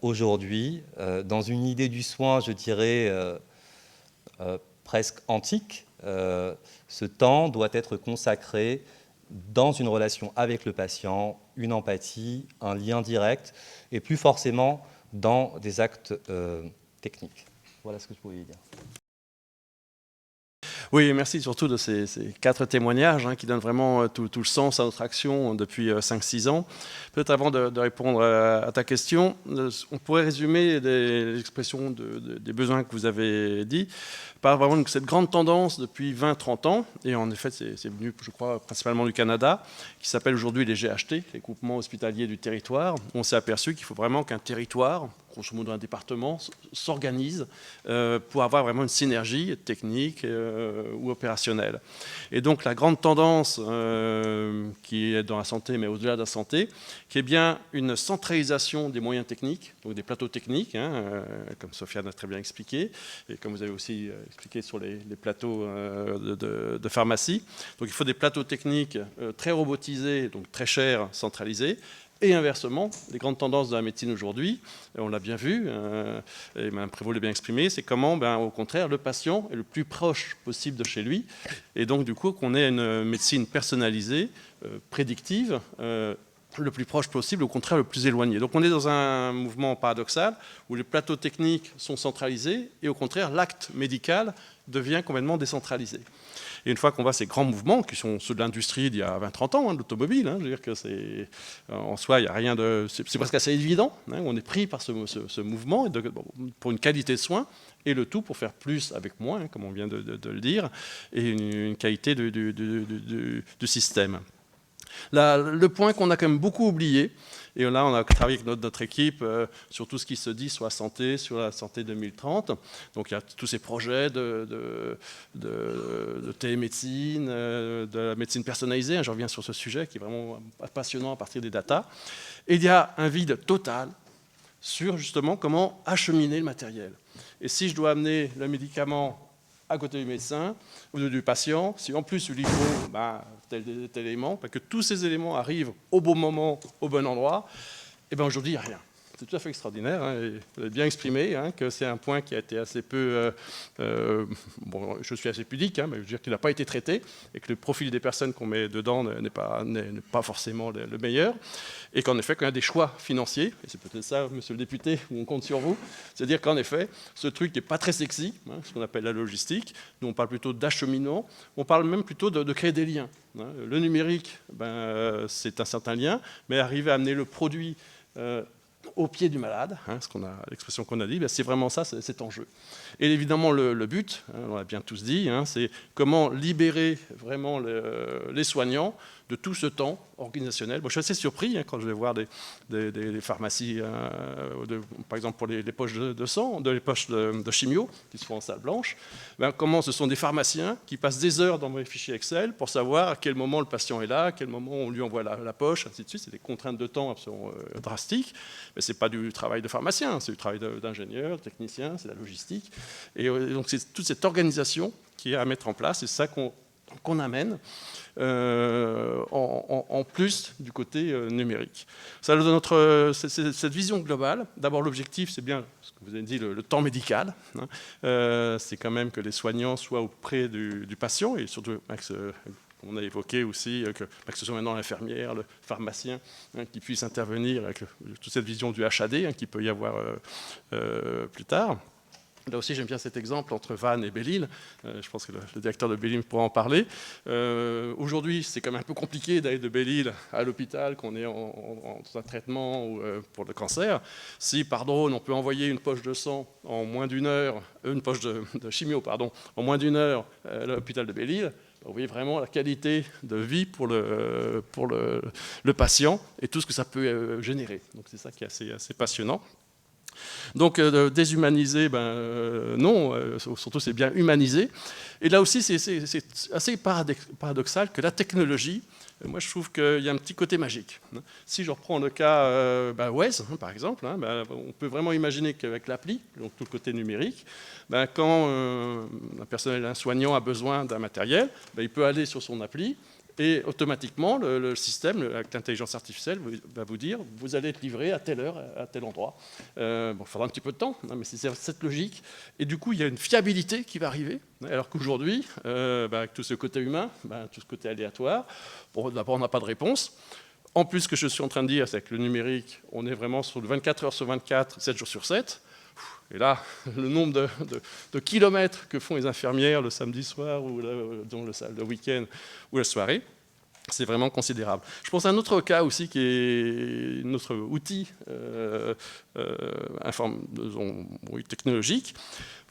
Speaker 4: aujourd'hui, dans une idée du soin, je dirais, presque antique, ce temps doit être consacré dans une relation avec le patient, une empathie, un lien direct, et plus forcément dans des actes techniques. Voilà ce que je pouvais dire.
Speaker 5: Oui, merci surtout de ces 4 témoignages qui donnent vraiment tout le sens à notre action depuis 5-6 ans. Peut-être avant de répondre à ta question, on pourrait résumer l'expression des besoins que vous avez dit par vraiment cette grande tendance depuis 20-30 ans, et en effet c'est venu, je crois, principalement du Canada, qui s'appelle aujourd'hui les GHT, les groupements hospitaliers du territoire. On s'est aperçu qu'il faut vraiment qu'un territoire, grosso modo un département, s'organise pour avoir vraiment une synergie technique ou opérationnelle. Et donc la grande tendance qui est dans la santé, mais au-delà de la santé, qui est bien une centralisation des moyens techniques, donc des plateaux techniques, comme Sofiane a très bien expliqué, et comme vous avez aussi expliqué sur les plateaux de pharmacie. Donc il faut des plateaux techniques très robotisés, donc très chers, centralisés. Et inversement, les grandes tendances de la médecine aujourd'hui, on l'a bien vu, et Mme Prévost l'a bien exprimé, c'est comment, au contraire, le patient est le plus proche possible de chez lui, et donc du coup qu'on ait une médecine personnalisée, prédictive, le plus proche possible, au contraire le plus éloigné. Donc on est dans un mouvement paradoxal où les plateaux techniques sont centralisés et au contraire l'acte médical devient complètement décentralisé. Et une fois qu'on voit ces grands mouvements, qui sont ceux de l'industrie d'il y a 20-30 ans, de l'automobile, je veux dire que c'est, en soi, il n'y a rien de... C'est presque assez évident, on est pris par ce mouvement pour une qualité de soins, et le tout pour faire plus avec moins, comme on vient de le dire, et une qualité du système. Là, le point qu'on a quand même beaucoup oublié, et là on a travaillé avec notre équipe sur tout ce qui se dit sur la santé 2030. Donc il y a tous ces projets de télémédecine, de la médecine personnalisée, je reviens sur ce sujet qui est vraiment passionnant à partir des datas. Et il y a un vide total sur justement comment acheminer le matériel. Et si je dois amener le médicament à côté du médecin ou du patient, si en plus il faut tel élément, que tous ces éléments arrivent au bon moment, au bon endroit, et bien aujourd'hui il n'y a rien. C'est tout à fait extraordinaire, et vous avez bien exprimé que c'est un point qui a été assez peu... bon, je suis assez pudique, mais je veux dire qu'il n'a pas été traité, et que le profil des personnes qu'on met dedans n'est pas forcément le meilleur, et qu'en effet, quand il y a des choix financiers, et c'est peut-être ça, monsieur le député, où on compte sur vous, c'est-à-dire qu'en effet, ce truc n'est pas très sexy, ce qu'on appelle la logistique, nous on parle plutôt d'acheminement, on parle même plutôt de créer des liens. Le numérique, c'est un certain lien, mais arriver à amener le produit au pied du malade, l'expression qu'on a dit, c'est vraiment ça, cet enjeu. Et évidemment, le but, on l'a bien tous dit, c'est comment libérer vraiment les soignants de tout ce temps organisationnel. Moi, je suis assez surpris quand je vais voir des pharmacies, par exemple pour les poches de sang, les poches de chimio, qui se font en salle blanche, comment ce sont des pharmaciens qui passent des heures dans mes fichiers Excel pour savoir à quel moment le patient est là, à quel moment on lui envoie la poche, ainsi de suite. C'est des contraintes de temps absolument drastiques, mais ce n'est pas du travail de pharmacien, c'est du travail d'ingénieur, technicien, c'est la logistique. Et donc c'est toute cette organisation qui est à mettre en place, c'est ça qu'on amène en plus du côté numérique. Ça donne cette vision globale. D'abord, l'objectif, c'est bien ce que vous avez dit, le temps médical. C'est quand même que les soignants soient auprès du patient, et surtout on a évoqué aussi que ce soit maintenant l'infirmière, le pharmacien, qui puisse intervenir avec toute cette vision du HAD qui peut y avoir plus tard. Là aussi, j'aime bien cet exemple entre Vannes et Belle-Île. Je pense que le directeur de Belle-Île pourra en parler. Aujourd'hui, c'est quand même un peu compliqué d'aller de Belle-Île à l'hôpital quand on est dans un traitement pour le cancer. Si par drone, on peut envoyer une poche de sang en moins d'une heure, une poche de chimio, pardon, en moins d'une heure à l'hôpital de Belle-Île, vous voyez vraiment la qualité de vie pour le patient et tout ce que ça peut générer. Donc c'est ça qui est assez passionnant. Donc déshumaniser, non, surtout c'est bien humaniser. Et là aussi c'est assez paradoxal que la technologie, moi je trouve qu'il y a un petit côté magique. Si je reprends le cas Waze, par exemple, on peut vraiment imaginer qu'avec l'appli, donc tout le côté numérique, quand un soignant a besoin d'un matériel, il peut aller sur son appli, et automatiquement, le système, avec l'intelligence artificielle, va vous dire « vous allez être livré à telle heure, à tel endroit ». Il faudra un petit peu de temps, mais c'est cette logique. Et du coup, il y a une fiabilité qui va arriver, alors qu'aujourd'hui, avec tout ce côté humain, tout ce côté aléatoire, d'abord, on n'a pas de réponse. En plus, ce que je suis en train de dire, c'est que le numérique, on est vraiment sur le 24 heures sur 24, 7 jours sur 7. Et là, le nombre de kilomètres que font les infirmières le samedi soir ou le week-end ou la soirée, c'est vraiment considérable. Je pense à un autre cas aussi qui est notre outil technologique.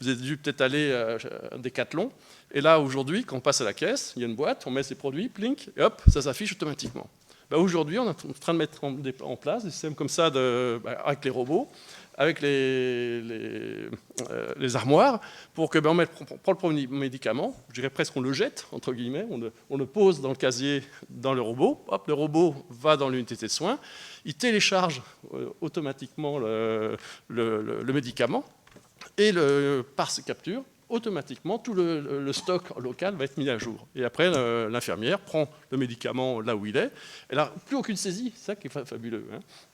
Speaker 5: Vous avez dû peut-être aller à Decathlon. Et là, aujourd'hui, quand on passe à la caisse, il y a une boîte, on met ses produits, plink, et hop, ça s'affiche automatiquement. Aujourd'hui, on est en train de mettre en place des systèmes comme ça avec les robots, avec les armoires, pour que on prend le premier médicament, je dirais presque on le jette, entre guillemets, on le pose dans le casier, dans le robot, hop, le robot va dans l'unité de soins, il télécharge automatiquement le médicament, et par ses captures, automatiquement, tout le stock local va être mis à jour. Et après, l'infirmière prend le médicament là où il est. Elle n'a plus aucune saisie, c'est ça qui est fabuleux.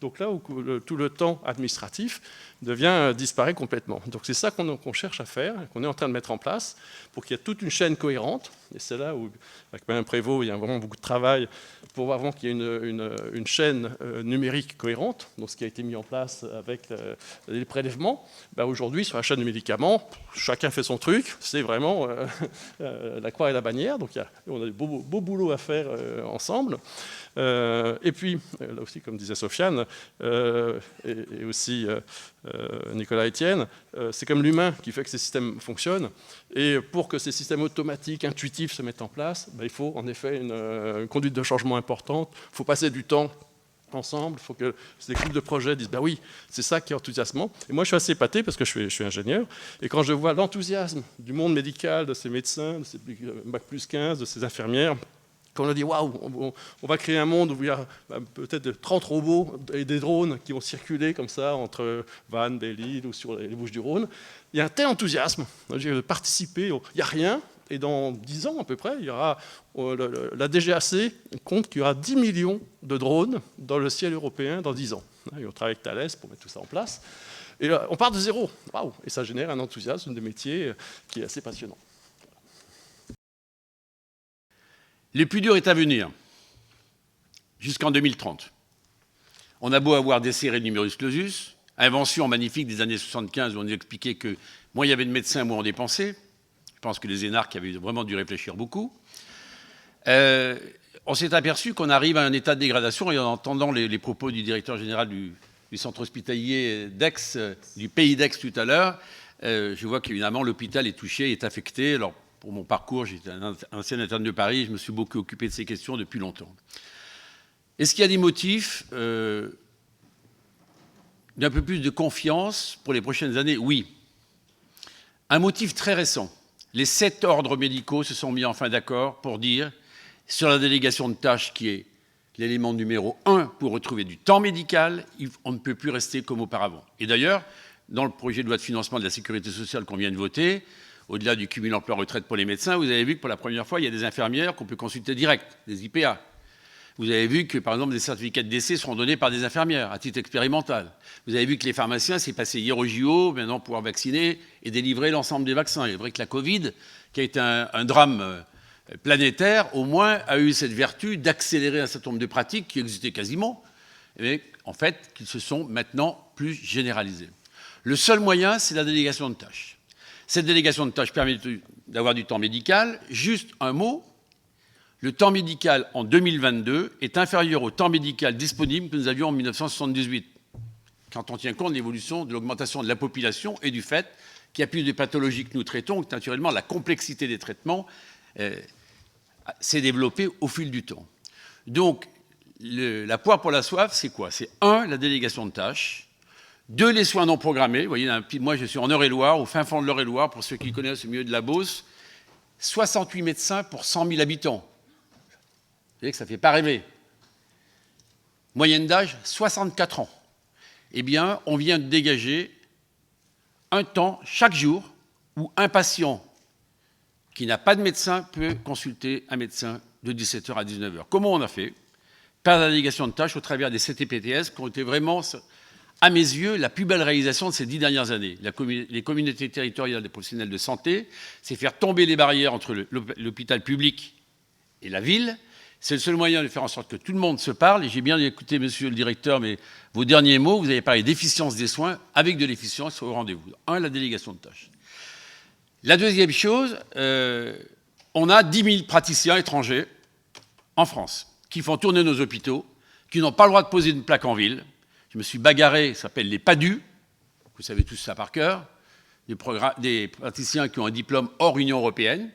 Speaker 5: Donc là où tout le temps administratif disparaît complètement. Donc c'est ça qu'on cherche à faire, qu'on est en train de mettre en place, pour qu'il y ait toute une chaîne cohérente. Et c'est là où, avec Mme Prévost, il y a vraiment beaucoup de travail pour voir vraiment qu'il y ait une chaîne numérique cohérente, donc ce qui a été mis en place avec les prélèvements. Aujourd'hui, sur la chaîne du médicament, chacun fait son truc, c'est vraiment la croix et la bannière, donc on a du beau boulot à faire ensemble. Et puis, là aussi, comme disait Sofiane, et aussi Nicolas Etienne, c'est comme l'humain qui fait que ces systèmes fonctionnent. Et pour que ces systèmes automatiques, intuitifs se mettent en place, il faut en effet une conduite de changement importante, il faut passer du temps ensemble, il faut que ces équipes de projet disent oui, c'est ça qui est enthousiasmant. Et moi, je suis assez épaté parce que je suis ingénieur. Et quand je vois l'enthousiasme du monde médical, de ces médecins, de ces Bac plus 15, de ces infirmières, quand on a dit waouh, on va créer un monde où il y a peut-être 30 robots et des drones qui vont circuler comme ça entre Vannes, Belle-Île ou sur les Bouches-du-Rhône, il y a un tel enthousiasme de participer. Il n'y a rien. Et dans 10 ans à peu près, il y aura, la DGAC compte qu'il y aura 10 millions de drones dans le ciel européen dans 10 ans. Et on travaille avec Thales pour mettre tout ça en place. Et là, on part de zéro. Waouh. Et ça génère un enthousiasme de métier qui est assez passionnant.
Speaker 6: Le plus dur est à venir, jusqu'en 2030. On a beau avoir desserré le numerus clausus, invention magnifique des années 75 où on nous expliquait que moins il y avait de médecins, moins on dépensait. Je pense que les énarques avaient vraiment dû réfléchir beaucoup. On s'est aperçu qu'on arrive à un état de dégradation, et en entendant les propos du directeur général du centre hospitalier d'Aix, du pays d'Aix tout à l'heure, je vois qu'évidemment l'hôpital est touché, est affecté. Alors pour mon parcours. J'étais un ancien interne de Paris, je me suis beaucoup occupé de ces questions depuis longtemps. Est-ce qu'il y a des motifs d'un peu plus de confiance pour les prochaines années? Oui. Un motif très récent. Les 7 ordres médicaux se sont mis enfin d'accord pour dire, sur la délégation de tâches qui est l'élément numéro 1 pour retrouver du temps médical, on ne peut plus rester comme auparavant. Et d'ailleurs, dans le projet de loi de financement de la sécurité sociale qu'on vient de voter, au-delà du cumul emploi-retraite pour les médecins, vous avez vu que pour la première fois, il y a des infirmières qu'on peut consulter direct, des IPA. Vous avez vu que, par exemple, des certificats de décès seront donnés par des infirmières à titre expérimental. Vous avez vu que les pharmaciens, c'est passé hier au JO, maintenant pouvoir vacciner et délivrer l'ensemble des vaccins. Il est vrai que la Covid, qui a été un drame planétaire, au moins a eu cette vertu d'accélérer un certain nombre de pratiques qui existaient quasiment, mais en fait, qui se sont maintenant plus généralisées. Le seul moyen, c'est la délégation de tâches. Cette délégation de tâches permet d'avoir du temps médical. Juste un mot. Le temps médical en 2022 est inférieur au temps médical disponible que nous avions en 1978, quand on tient compte de l'évolution, de l'augmentation de la population et du fait qu'il y a plus de pathologies que nous traitons, que naturellement la complexité des traitements s'est développée au fil du temps. Donc, la poire pour la soif, c'est quoi? C'est 1, la délégation de tâches, 2, les soins non programmés. Vous voyez, moi je suis en Eure-et-Loire, au fin fond de l'Eure-et-Loire, pour ceux qui connaissent le milieu de la Beauce, 68 médecins pour 100 000 habitants. Vous voyez que ça ne fait pas rêver. Moyenne d'âge, 64 ans. Eh bien, on vient de dégager un temps chaque jour où un patient qui n'a pas de médecin peut consulter un médecin de 17h à 19h. Comment on a fait? Par la délégation de tâches au travers des CTPTS qui ont été vraiment, à mes yeux, la plus belle réalisation de ces 10 dernières années. Les communautés territoriales des professionnels de santé, c'est faire tomber les barrières entre l'hôpital public et la ville. C'est le seul moyen de faire en sorte que tout le monde se parle. Et j'ai bien écouté, monsieur le directeur, mais vos derniers mots, vous avez parlé d'efficience des soins avec de l'efficience au rendez-vous. 1, la délégation de tâches. La deuxième chose, on a 10 000 praticiens étrangers en France qui font tourner nos hôpitaux, qui n'ont pas le droit de poser une plaque en ville. Je me suis bagarré, ça s'appelle les PADU, vous savez tous ça par cœur, des praticiens qui ont un diplôme hors Union européenne.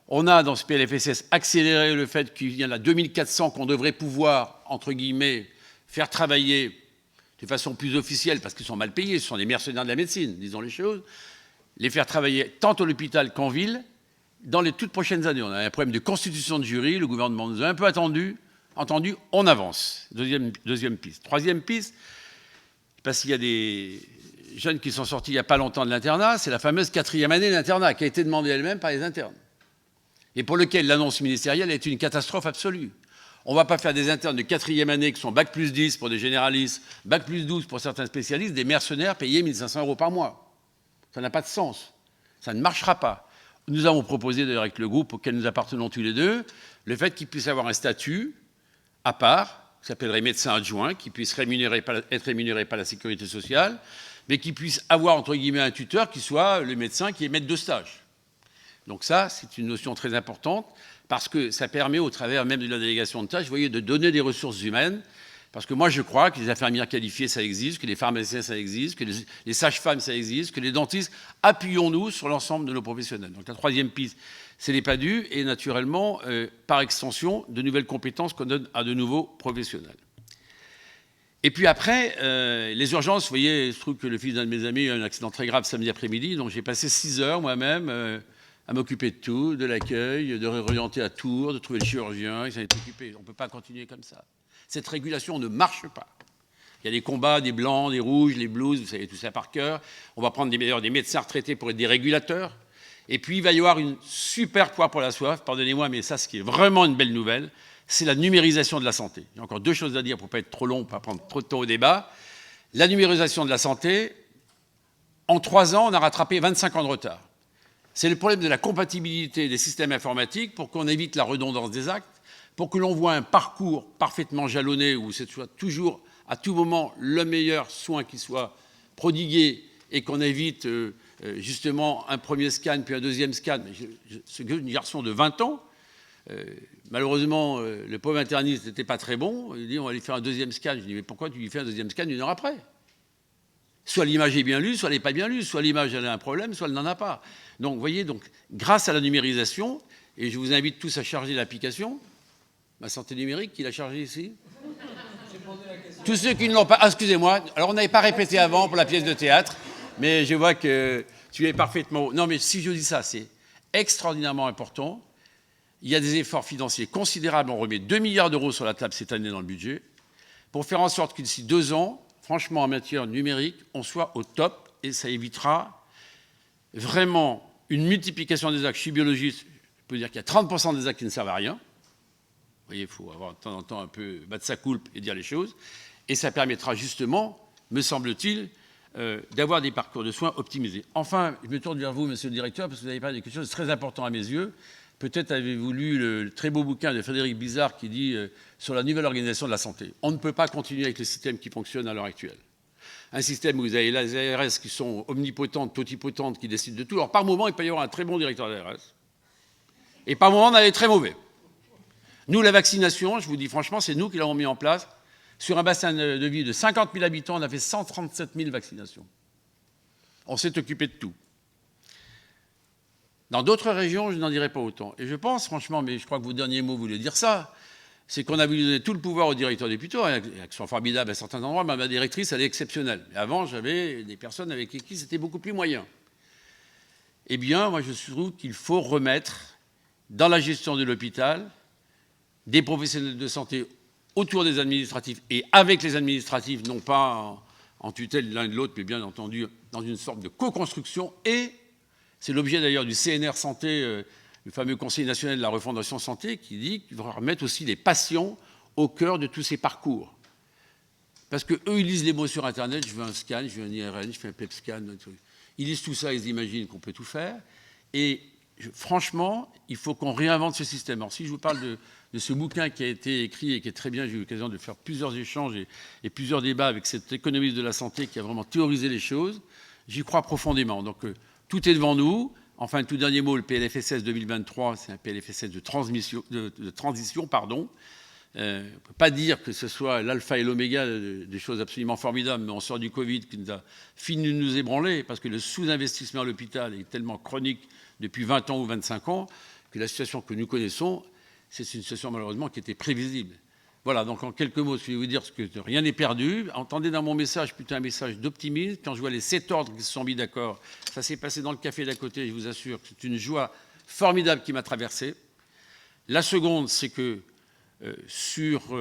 Speaker 6: On a dans ce PLFSS accéléré le fait qu'il y en a 2400 qu'on devrait pouvoir, entre guillemets, faire travailler de façon plus officielle, parce qu'ils sont mal payés, ce sont des mercenaires de la médecine, disons les choses, les faire travailler tant à l'hôpital qu'en ville dans les toutes prochaines années. On a un problème de constitution de jury, le gouvernement nous a un peu entendu, on avance. Deuxième piste. Troisième piste, parce qu'il y a des jeunes qui sont sortis il n'y a pas longtemps de l'internat, c'est la fameuse 4e année d'internat qui a été demandée elle-même par les internes et pour lequel l'annonce ministérielle est une catastrophe absolue. On ne va pas faire des internes de 4e année qui sont bac plus 10 pour des généralistes, bac plus 12 pour certains spécialistes, des mercenaires payés 1 500 € par mois. Ça n'a pas de sens. Ça ne marchera pas. Nous avons proposé, d'ailleurs, avec le groupe auquel nous appartenons tous les deux, le fait qu'ils puissent avoir un statut à part, qui s'appellerait médecin adjoint, qui puisse être rémunéré par la sécurité sociale, mais qui puisse avoir, entre guillemets, un tuteur qui soit le médecin qui est maître de stage. Donc ça, c'est une notion très importante, parce que ça permet, au travers même de la délégation de tâches, vous voyez, de donner des ressources humaines, parce que moi, je crois que les infirmières qualifiées, ça existe, que les pharmaciens, ça existe, que les sages-femmes, ça existe, que les dentistes, appuyons-nous sur l'ensemble de nos professionnels. Donc la troisième piste, c'est les PADU, et naturellement, par extension, de nouvelles compétences qu'on donne à de nouveaux professionnels. Et puis après, les urgences, vous voyez, je trouve que le fils d'un de mes amis a eu un accident très grave samedi après-midi, donc j'ai passé 6 heures moi-même à m'occuper de tout, de l'accueil, de réorienter à Tours, de trouver le chirurgien, il s'en est occupé. On ne peut pas continuer comme ça. Cette régulation ne marche pas. Il y a des combats, des blancs, des rouges, les blues, vous savez tout ça par cœur. On va prendre des médecins retraités pour être des régulateurs. Et puis il va y avoir une super poire pour la soif, pardonnez-moi, mais ça, ce qui est vraiment une belle nouvelle, c'est la numérisation de la santé. Il y a encore 2 choses à dire pour ne pas être trop long, pour ne pas prendre trop de temps au débat. La numérisation de la santé, en 3 ans, on a rattrapé 25 ans de retard. C'est le problème de la compatibilité des systèmes informatiques pour qu'on évite la redondance des actes, pour que l'on voit un parcours parfaitement jalonné où ce soit toujours, à tout moment, le meilleur soin qui soit prodigué et qu'on évite justement un premier scan puis un deuxième scan. Ce garçon de 20 ans, malheureusement, le pauvre interniste n'était pas très bon. Il dit on va lui faire un deuxième scan. Je dis mais pourquoi tu lui fais un deuxième scan 1 heure après? Soit l'image est bien lue, soit elle n'est pas bien lue, soit l'image elle a un problème, soit elle n'en a pas. Donc, vous voyez, donc, grâce à la numérisation, et je vous invite tous à charger l'application, Ma Santé Numérique, qui l'a chargée ici. Tous ceux qui ne l'ont pas... Ah, excusez-moi, alors on n'avait pas répété avant pour la pièce de théâtre, mais je vois que tu es parfaitement... Non, mais si je dis ça, c'est extraordinairement important. Il y a des efforts financiers considérables. On remet 2 milliards d'euros sur la table cette année dans le budget pour faire en sorte que d'ici 2 ans, franchement, en matière numérique, on soit au top et ça évitera vraiment une multiplication des actes. Je suis biologiste, je peux dire qu'il y a 30% des actes qui ne servent à rien. Vous voyez, il faut avoir de temps en temps un peu battre sa coulpe et dire les choses. Et ça permettra justement, me semble-t-il, d'avoir des parcours de soins optimisés. Enfin, je me tourne vers vous, monsieur le directeur, parce que vous avez parlé de quelque chose de très important à mes yeux. Peut-être avez-vous lu le très beau bouquin de Frédéric Bizard qui dit sur la nouvelle organisation de la santé. On ne peut pas continuer avec le système qui fonctionne à l'heure actuelle. Un système où vous avez les ARS qui sont omnipotentes, totipotentes, qui décident de tout. Alors par moment, il peut y avoir un très bon directeur d'ARS. Et par moment, on a des très mauvais. Nous, la vaccination, je vous dis franchement, c'est nous qui l'avons mis en place. Sur un bassin de vie de 50 000 habitants, on a fait 137 000 vaccinations. On s'est occupé de tout. Dans d'autres régions, je n'en dirai pas autant. Et je pense, franchement, mais je crois que vos derniers mots voulaient dire ça, c'est qu'on a voulu donner tout le pouvoir au directeur d'hôpitaux, qui sont formidables à certains endroits, mais ma directrice, elle est exceptionnelle. Mais avant, j'avais des personnes avec qui c'était beaucoup plus moyen. Eh bien, moi, je trouve qu'il faut remettre dans la gestion de l'hôpital des professionnels de santé autour des administratifs et avec les administratifs, non pas en tutelle l'un de l'autre, mais bien entendu dans une sorte de co-construction. Et c'est l'objet d'ailleurs du CNR Santé, le fameux Conseil national de la refondation santé, qui dit qu'il va remettre aussi les patients au cœur de tous ces parcours. Parce qu'eux, ils lisent les mots sur Internet, je veux un scan, je veux un IRN, je fais un PET scan. Ils lisent tout ça, ils imaginent qu'on peut tout faire. Et franchement, il faut qu'on réinvente ce système. Alors si je vous parle de ce bouquin qui a été écrit et qui est très bien, j'ai eu l'occasion de faire plusieurs échanges et plusieurs débats avec cet économiste de la santé qui a vraiment théorisé les choses, j'y crois profondément. Donc tout est devant nous. Enfin, le tout dernier mot, le PLFSS 2023, c'est un PLFSS de transition. Pardon. On ne peut pas dire que ce soit l'alpha et l'oméga des choses absolument formidables, mais on sort du Covid qui nous a fini de nous ébranler, parce que le sous-investissement à l'hôpital est tellement chronique depuis 20 ans ou 25 ans que la situation que nous connaissons, c'est une situation malheureusement qui était prévisible. Voilà, donc en quelques mots, je vais vous dire que rien n'est perdu. Entendez dans mon message plutôt un message d'optimisme. Quand je vois les 7 ordres qui se sont mis d'accord, ça s'est passé dans le café d'à côté, je vous assure que c'est une joie formidable qui m'a traversé. La seconde, c'est que sur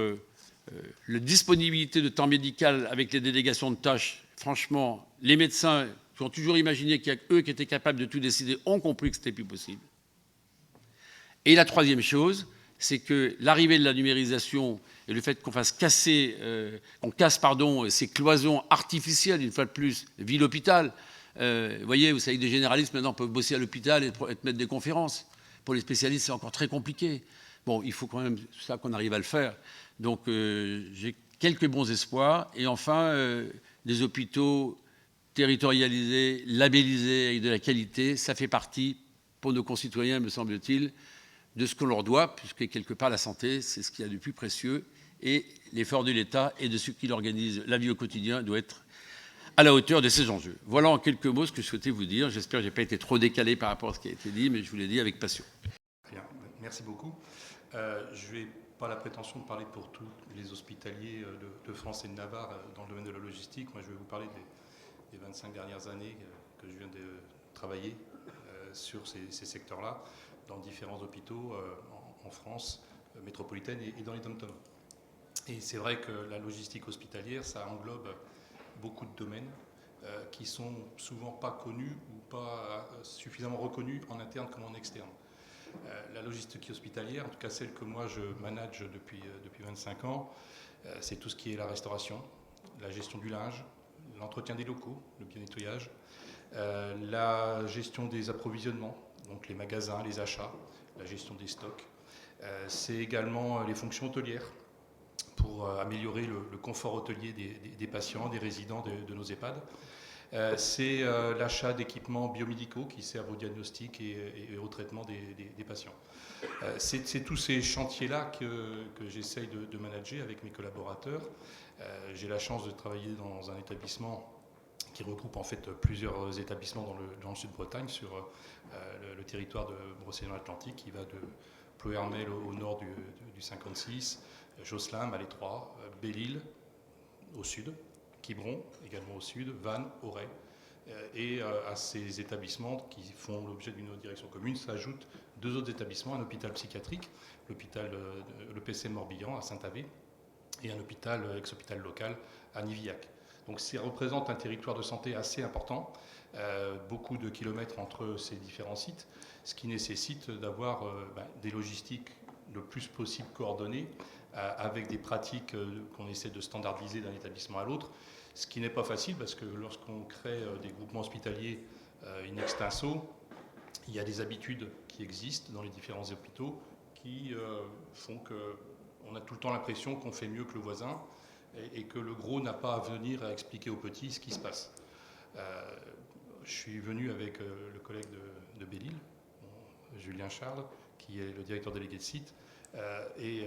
Speaker 6: la disponibilité de temps médical avec les délégations de tâches, franchement, les médecins qui ont toujours imaginé qu'il y a eux qui étaient capables de tout décider ont compris que ce n'était plus possible. Et la troisième chose, c'est que l'arrivée de la numérisation et le fait qu'on fasse casser, ces cloisons artificielles, une fois de plus, ville-hôpital. Vous voyez, vous savez que des généralistes maintenant peuvent bosser à l'hôpital et mettre des conférences. Pour les spécialistes, c'est encore très compliqué. Bon, il faut quand même ça qu'on arrive à le faire. Donc, j'ai quelques bons espoirs. Et enfin, des hôpitaux territorialisés, labellisés avec de la qualité, ça fait partie, pour nos concitoyens, me semble-t-il, de ce qu'on leur doit, puisque quelque part la santé, c'est ce qu'il y a de plus précieux, et l'effort de l'État et de ceux qui l'organisent la vie au quotidien doit être à la hauteur de ces enjeux. Voilà en quelques mots ce que je souhaitais vous dire. J'espère que je n'ai pas été trop décalé par rapport à ce qui a été dit, mais je vous l'ai dit avec passion.
Speaker 7: Bien, merci beaucoup. Je n'ai pas la prétention de parler pour tous les hospitaliers de France et de Navarre dans le domaine de la logistique. Moi, je vais vous parler des 25 dernières années que je viens de travailler sur ces secteurs-là, dans différents hôpitaux en France métropolitaine et dans les dom-toms. Et c'est vrai que la logistique hospitalière, ça englobe beaucoup de domaines qui sont souvent pas connus ou pas suffisamment reconnus en interne comme en externe. La logistique hospitalière, en tout cas celle que moi je manage depuis 25 ans, c'est tout ce qui est la restauration, la gestion du linge, l'entretien des locaux, le bien nettoyage, la gestion des approvisionnements, donc les magasins, les achats, la gestion des stocks. C'est également les fonctions hôtelières pour améliorer le confort hôtelier des patients, des résidents de nos EHPAD. C'est l'achat d'équipements biomédicaux qui servent au diagnostic et au traitement des patients. C'est tous ces chantiers-là que j'essaye de manager avec mes collaborateurs. J'ai la chance de travailler dans un établissement qui regroupe en fait plusieurs établissements dans le sud-Bretagne, sur le territoire de Brocéliande-Atlantique, qui va de Ploermel au nord du 56, Josselin, Malétroit, Belle-Île au sud, Quiberon également au sud, Vannes, Auray. Et à ces établissements qui font l'objet d'une direction commune s'ajoutent 2 autres établissements, un hôpital psychiatrique, le PC Morbihan à Saint-Avé, et un ex-hôpital local à Nivillac. Donc ça représente un territoire de santé assez important, beaucoup de kilomètres entre ces différents sites, ce qui nécessite d'avoir des logistiques le plus possible coordonnées, avec des pratiques qu'on essaie de standardiser d'un établissement à l'autre, ce qui n'est pas facile parce que lorsqu'on crée des groupements hospitaliers in extenso, il y a des habitudes qui existent dans les différents hôpitaux qui font qu'on a tout le temps l'impression qu'on fait mieux que le voisin et que le gros n'a pas à venir à expliquer aux petits ce qui se passe. Je suis venu avec le collègue de Belle-Île, Julien Charles, qui est le directeur délégué de site, et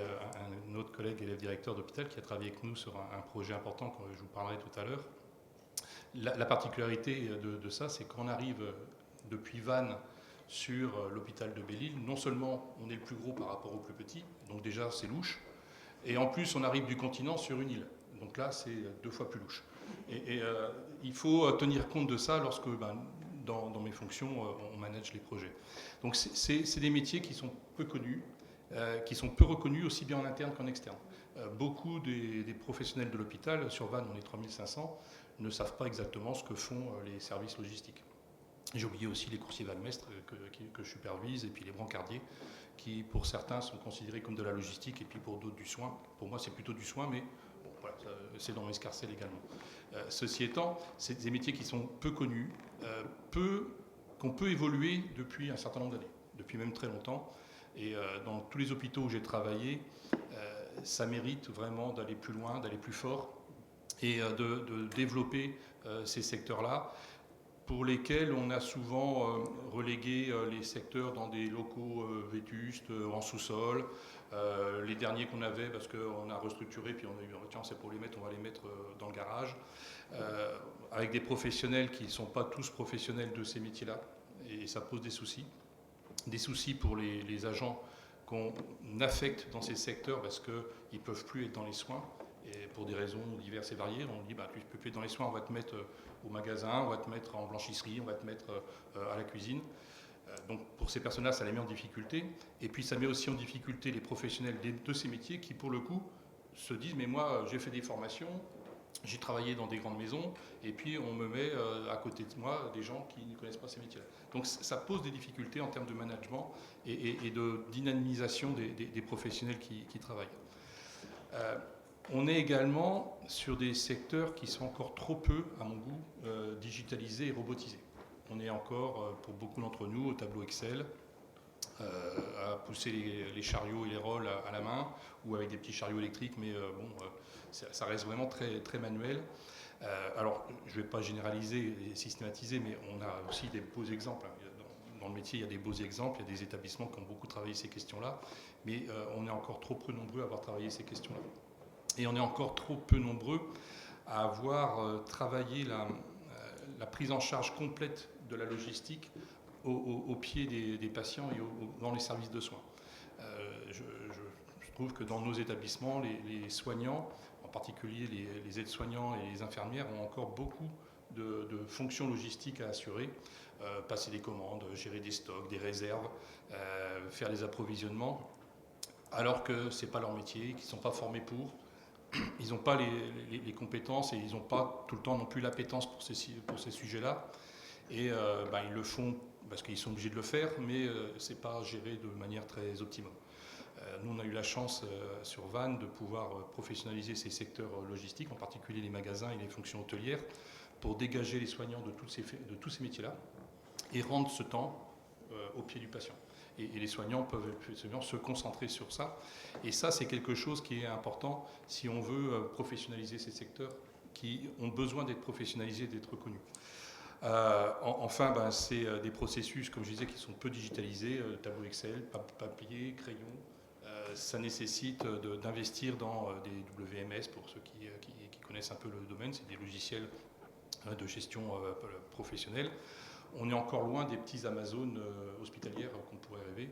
Speaker 7: un autre collègue élève directeur d'hôpital qui a travaillé avec nous sur un projet important que je vous parlerai tout à l'heure. La particularité de ça, c'est qu'on arrive depuis Vannes sur l'hôpital de Belle-Île. Non seulement on est le plus gros par rapport au plus petit, donc déjà c'est louche, et en plus on arrive du continent sur une île. Donc là c'est 2 fois plus louche. Et il faut tenir compte de ça lorsque, dans mes fonctions, on manage les projets. Donc c'est des métiers qui sont peu connus, qui sont peu reconnus aussi bien en interne qu'en externe. Beaucoup des professionnels de l'hôpital, sur Vannes on est 3500, ne savent pas exactement ce que font les services logistiques. J'ai oublié aussi les coursiers valmestres que je supervise, et puis les brancardiers, qui pour certains sont considérés comme de la logistique, et puis pour d'autres du soin. Pour moi c'est plutôt du soin, mais bon, voilà, c'est dans l'escarcelle également. Ceci étant, c'est des métiers qui sont peu connus, qu'on peut évoluer depuis un certain nombre d'années, depuis même très longtemps. Et dans tous les hôpitaux où j'ai travaillé, ça mérite vraiment d'aller plus loin, d'aller plus fort, et de développer ces secteurs-là, pour lesquels on a souvent relégué les secteurs dans des locaux vétustes, en sous-sol. Les derniers qu'on avait, parce qu'on a restructuré, puis on a eu, tiens, c'est pour les mettre, on va les mettre dans le garage, avec des professionnels qui ne sont pas tous professionnels de ces métiers-là, et ça pose des soucis. Des soucis pour les agents qu'on affecte dans ces secteurs parce qu'ils ne peuvent plus être dans les soins, et pour des raisons diverses et variées. On dit, tu ne peux plus être dans les soins, on va te mettre au magasin, on va te mettre en blanchisserie, on va te mettre à la cuisine. Donc pour ces personnes-là, ça les met en difficulté. Et puis ça met aussi en difficulté les professionnels de ces métiers qui, pour le coup, se disent, mais moi, j'ai fait des formations, j'ai travaillé dans des grandes maisons, et puis on me met à côté de moi des gens qui ne connaissent pas ces métiers-là. Donc ça pose des difficultés en termes de management et de dynamisation des professionnels qui travaillent. On est également sur des secteurs qui sont encore trop peu, à mon goût, digitalisés et robotisés. On est encore, pour beaucoup d'entre nous, au tableau Excel, à pousser les chariots et les rôles à la main, ou avec des petits chariots électriques, mais ça reste vraiment très, très manuel. Alors, je ne vais pas généraliser et systématiser, mais on a aussi des beaux exemples. Dans le métier, il y a des beaux exemples, il y a des établissements qui ont beaucoup travaillé ces questions-là, mais on est encore trop peu nombreux à avoir travaillé ces questions-là. Et on est encore trop peu nombreux à avoir travaillé la prise en charge complète de la logistique au pied des patients et dans les services de soins. Je trouve que dans nos établissements, les soignants, en particulier les aides-soignants et les infirmières, ont encore beaucoup de fonctions logistiques à assurer, passer des commandes, gérer des stocks, des réserves, faire des approvisionnements, alors que ce n'est pas leur métier, qu'ils ne sont pas formés pour. Ils n'ont pas les compétences et ils n'ont pas tout le temps non plus l'appétence pour ces sujets-là. Et ils le font parce qu'ils sont obligés de le faire, mais ce n'est pas géré de manière très optimum. Nous, on a eu la chance sur Vannes de pouvoir professionnaliser ces secteurs logistiques, en particulier les magasins et les fonctions hôtelières, pour dégager les soignants de tous ces métiers-là et rendre ce temps au pied du patient. Et les soignants peuvent se concentrer sur ça. Et ça, c'est quelque chose qui est important si on veut professionnaliser ces secteurs qui ont besoin d'être professionnalisés, d'être reconnus. Enfin, c'est des processus, comme je disais, qui sont peu digitalisés, tableau Excel, papier, crayon. Ça nécessite d'investir dans des WMS, pour ceux qui connaissent un peu le domaine. C'est des logiciels de gestion professionnelle. On est encore loin des petits Amazones hospitalières qu'on pourrait rêver.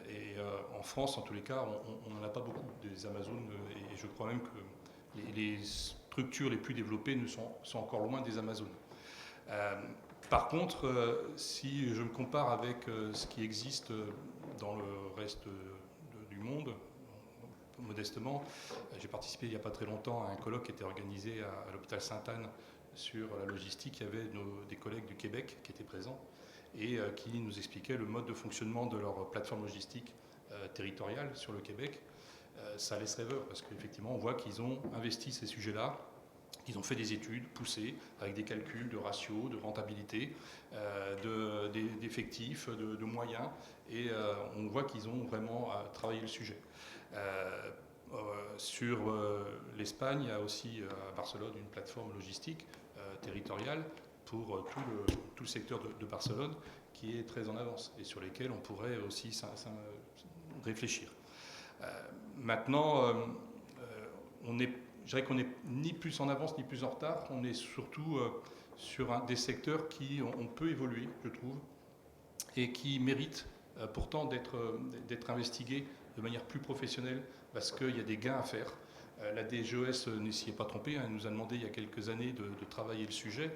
Speaker 7: Et en France, en tous les cas, on n'en a pas beaucoup des Amazones, et je crois même que les structures les plus développées sont encore loin des Amazones. Par contre, si je me compare avec ce qui existe dans le reste du monde, modestement, j'ai participé il n'y a pas très longtemps à un colloque qui était organisé à l'hôpital Sainte-Anne sur la logistique. Il y avait des collègues du Québec qui étaient présents et qui nous expliquaient le mode de fonctionnement de leur plateforme logistique territoriale sur le Québec. Ça laisse rêveur parce qu'effectivement, on voit qu'ils ont investi ces sujets-là. Ils ont fait des études poussées avec des calculs de ratios, de rentabilité, d'effectifs, de moyens. Et on voit qu'ils ont vraiment travaillé le sujet. Sur l'Espagne, il y a aussi à Barcelone une plateforme logistique territoriale pour tout le secteur de Barcelone qui est très en avance et sur lesquels on pourrait aussi réfléchir. Maintenant, je dirais qu'on n'est ni plus en avance ni plus en retard. On est surtout sur des secteurs qui on peut évoluer, je trouve, et qui méritent pourtant d'être investigués de manière plus professionnelle parce qu'il y a des gains à faire. La DGES ne s'y est pas trompée, elle nous a demandé il y a quelques années de travailler le sujet.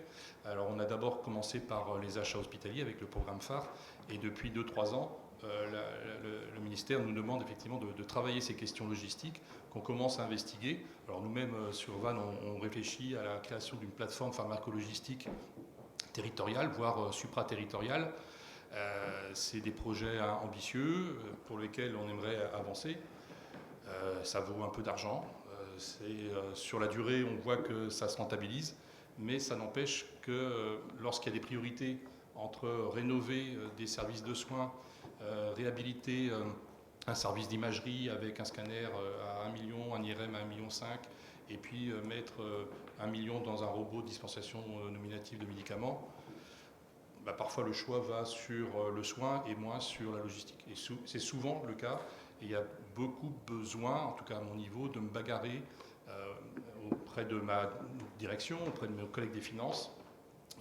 Speaker 7: Alors on a d'abord commencé par les achats hospitaliers avec le programme phare et depuis 2-3 ans, le ministère nous demande effectivement de travailler ces questions logistiques qu'on commence à investiguer. Alors nous-mêmes sur Vannes, on réfléchit à la création d'une plateforme pharmacologistique territoriale, voire supraterritoriale. C'est des projets ambitieux pour lesquels on aimerait avancer. Ça vaut un peu d'argent. Sur la durée, on voit que ça se rentabilise, mais ça n'empêche que lorsqu'il y a des priorités entre rénover des services de soins, réhabiliter un service d'imagerie avec un scanner à 1 million, un IRM à 1,5 million, et puis mettre 1 million dans un robot de dispensation nominative de médicaments, parfois le choix va sur le soin et moins sur la logistique. Et c'est souvent le cas. Et il y a beaucoup besoin, en tout cas à mon niveau, de me bagarrer auprès de ma direction, auprès de mes collègues des finances,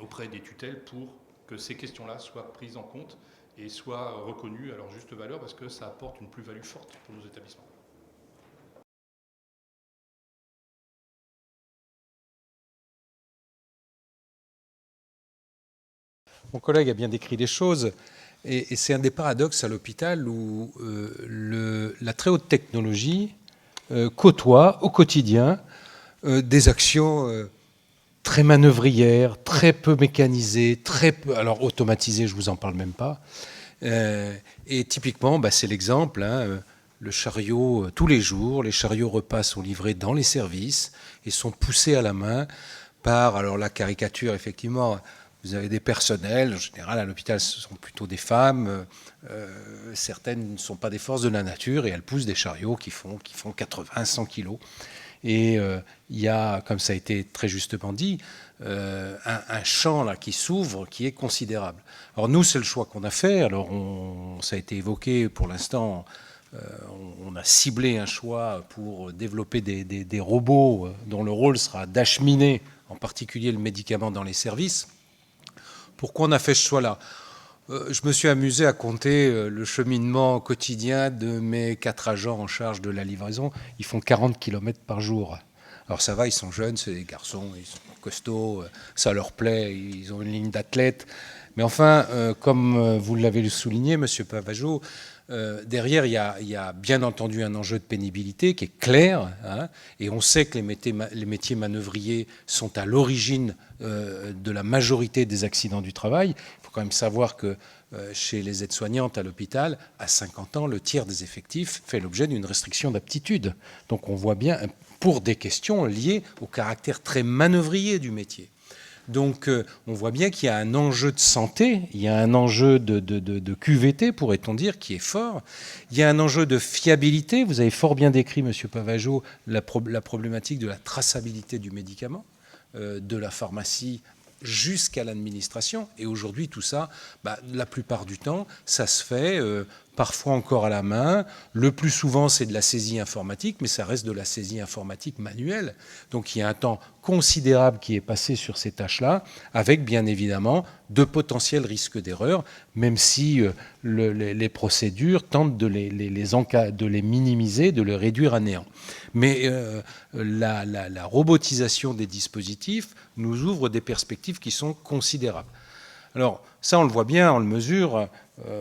Speaker 7: auprès des tutelles pour que ces questions-là soient prises en compte et soient reconnues à leur juste valeur parce que ça apporte une plus-value forte pour nos établissements.
Speaker 3: Mon collègue a bien décrit les choses, et c'est un des paradoxes à l'hôpital où la très haute technologie côtoie au quotidien des actions très manœuvrières, très peu mécanisées, très peu, alors automatisées, je ne vous en parle même pas. Et typiquement, c'est l'exemple, le chariot, tous les jours, les chariots repas sont livrés dans les services et sont poussés à la main par, alors la caricature, effectivement, vous avez des personnels, en général à l'hôpital ce sont plutôt des femmes, certaines ne sont pas des forces de la nature et elles poussent des chariots qui font 80-100 kilos. Et il y a, comme ça a été très justement dit, un champ là qui s'ouvre, qui est considérable. Alors nous, c'est le choix qu'on a fait. Alors ça a été évoqué pour l'instant. On a ciblé un choix pour développer des robots dont le rôle sera d'acheminer, en particulier le médicament dans les services. Pourquoi on a fait ce choix-là ? Je me suis amusé à compter le cheminement quotidien de mes 4 agents en charge de la livraison. Ils font 40 km par jour. Alors ça va, ils sont jeunes, c'est des garçons, ils sont costauds, ça leur plaît, ils ont une ligne d'athlète. Mais enfin, comme vous l'avez souligné, Monsieur Pavageau, derrière, il y a bien entendu un enjeu de pénibilité qui est clair, et on sait que les métiers manœuvriers sont à l'origine de la majorité des accidents du travail. Il faut quand même savoir que chez les aides-soignantes à l'hôpital, à 50 ans, le tiers des effectifs fait l'objet d'une restriction d'aptitude. Donc on voit bien, pour des questions liées au caractère très manœuvrier du métier. Donc on voit bien qu'il y a un enjeu de santé, il y a un enjeu de QVT, pourrait-on dire, qui est fort. Il y a un enjeu de fiabilité. Vous avez fort bien décrit, Monsieur Pavageau, la problématique de la traçabilité du médicament, de la pharmacie jusqu'à l'administration. Et aujourd'hui, tout ça, la plupart du temps, ça se fait parfois encore à la main. Le plus souvent, c'est de la saisie informatique, mais ça reste de la saisie informatique manuelle. Donc il y a un temps considérable qui est passé sur ces tâches-là, avec bien évidemment de potentiels risques d'erreur, même si les procédures tentent de les minimiser, de les réduire à néant. Mais la robotisation des dispositifs nous ouvre des perspectives qui sont considérables. Alors ça, on le voit bien, on le mesure.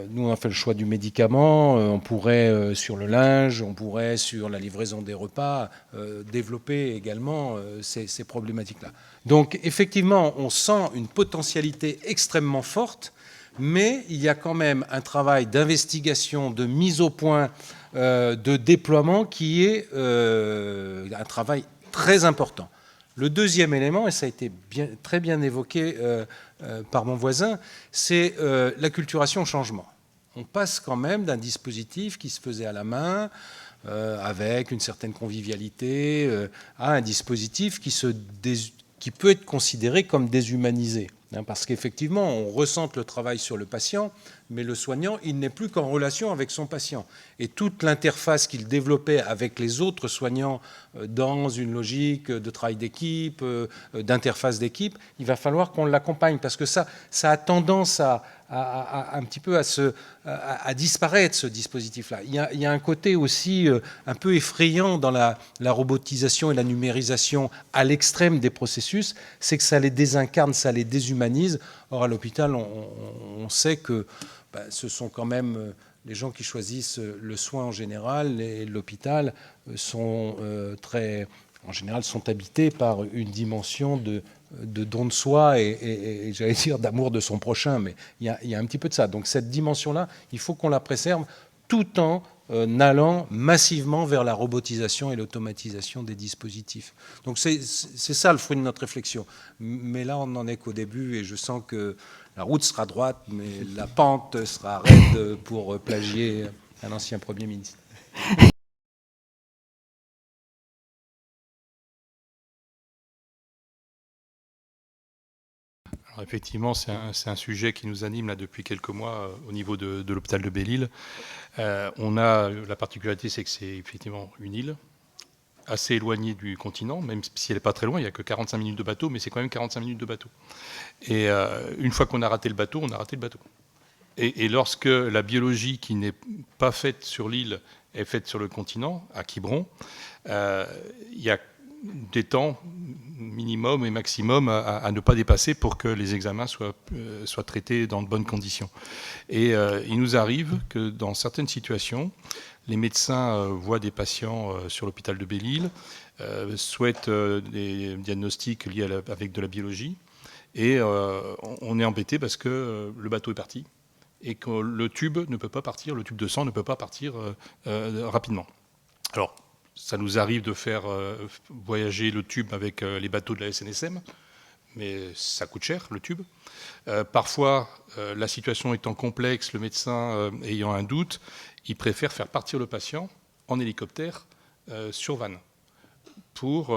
Speaker 3: Nous, on a fait le choix du médicament. On pourrait, sur le linge, on pourrait, sur la livraison des repas, développer également ces problématiques-là. Donc, effectivement, on sent une potentialité extrêmement forte, mais il y a quand même un travail d'investigation, de mise au point, de déploiement qui est un travail très important. Le deuxième élément, et ça a été très bien évoqué par mon voisin, c'est l'acculturation au changement. On passe quand même d'un dispositif qui se faisait à la main, avec une certaine convivialité, à un dispositif qui peut être considéré comme déshumanisé. Parce qu'effectivement, on ressente le travail sur le patient, mais le soignant, il n'est plus qu'en relation avec son patient. Et toute l'interface qu'il développait avec les autres soignants dans une logique de travail d'équipe, d'interface d'équipe, il va falloir qu'on l'accompagne, parce que ça a tendance un petit peu à disparaître, ce dispositif-là. Il y a un côté aussi un peu effrayant dans la robotisation et la numérisation à l'extrême des processus, c'est que ça les désincarne, ça les déshumanise. Or, à l'hôpital, on sait que ce sont quand même les gens qui choisissent le soin en général, et l'hôpital sont en général, sont habités par une dimension de don de soi et j'allais dire d'amour de son prochain, mais il y a un petit peu de ça. Donc cette dimension-là, il faut qu'on la préserve tout en allant massivement vers la robotisation et l'automatisation des dispositifs. Donc c'est ça le fruit de notre réflexion. Mais là, on n'en est qu'au début et je sens que la route sera droite, mais la pente sera raide, pour plagier un ancien Premier ministre.
Speaker 7: Alors effectivement, c'est un sujet qui nous anime là, depuis quelques mois au niveau de l'hôpital de Belle-Île. On a la particularité, c'est que c'est effectivement une île assez éloignée du continent, même si elle n'est pas très loin, il n'y a que 45 minutes de bateau, mais c'est quand même 45 minutes de bateau. Et une fois qu'on a raté le bateau, on a raté le bateau. Et lorsque la biologie qui n'est pas faite sur l'île est faite sur le continent, à Quiberon, il y a des temps minimum et maximum à ne pas dépasser pour que les examens soient traités dans de bonnes conditions. Et il nous arrive que dans certaines situations, les médecins voient des patients sur l'hôpital de Belle-Île, souhaitent des diagnostics liés avec de la biologie, et on est embêté parce que le bateau est parti et que le tube ne peut pas partir, le tube de sang ne peut pas partir rapidement. Alors, ça nous arrive de faire voyager le tube avec les bateaux de la SNSM, mais ça coûte cher, le tube. Parfois, la situation étant complexe, le médecin ayant un doute, il préfère faire partir le patient en hélicoptère sur Vannes pour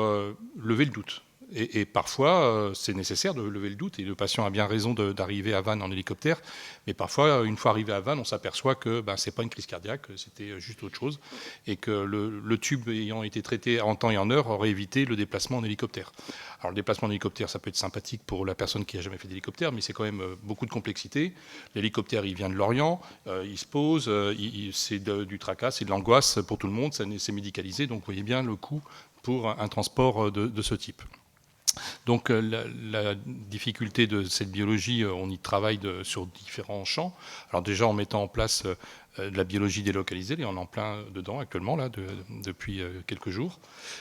Speaker 7: lever le doute. Et parfois, c'est nécessaire de lever le doute, et le patient a bien raison d'arriver à Vannes en hélicoptère, mais parfois, une fois arrivé à Vannes, on s'aperçoit que ce n'est pas une crise cardiaque, c'était juste autre chose, et que le tube ayant été traité en temps et en heure aurait évité le déplacement en hélicoptère. Alors le déplacement en hélicoptère, ça peut être sympathique pour la personne qui n'a jamais fait d'hélicoptère, mais c'est quand même beaucoup de complexité. L'hélicoptère, il vient de Lorient, il se pose, c'est du tracas, c'est de l'angoisse pour tout le monde, c'est médicalisé, donc vous voyez bien le coût pour un transport de ce type. Donc la difficulté de cette biologie, on y travaille sur différents champs. Alors déjà en mettant en place de la biologie délocalisée, et on est en plein dedans actuellement, là, depuis quelques jours.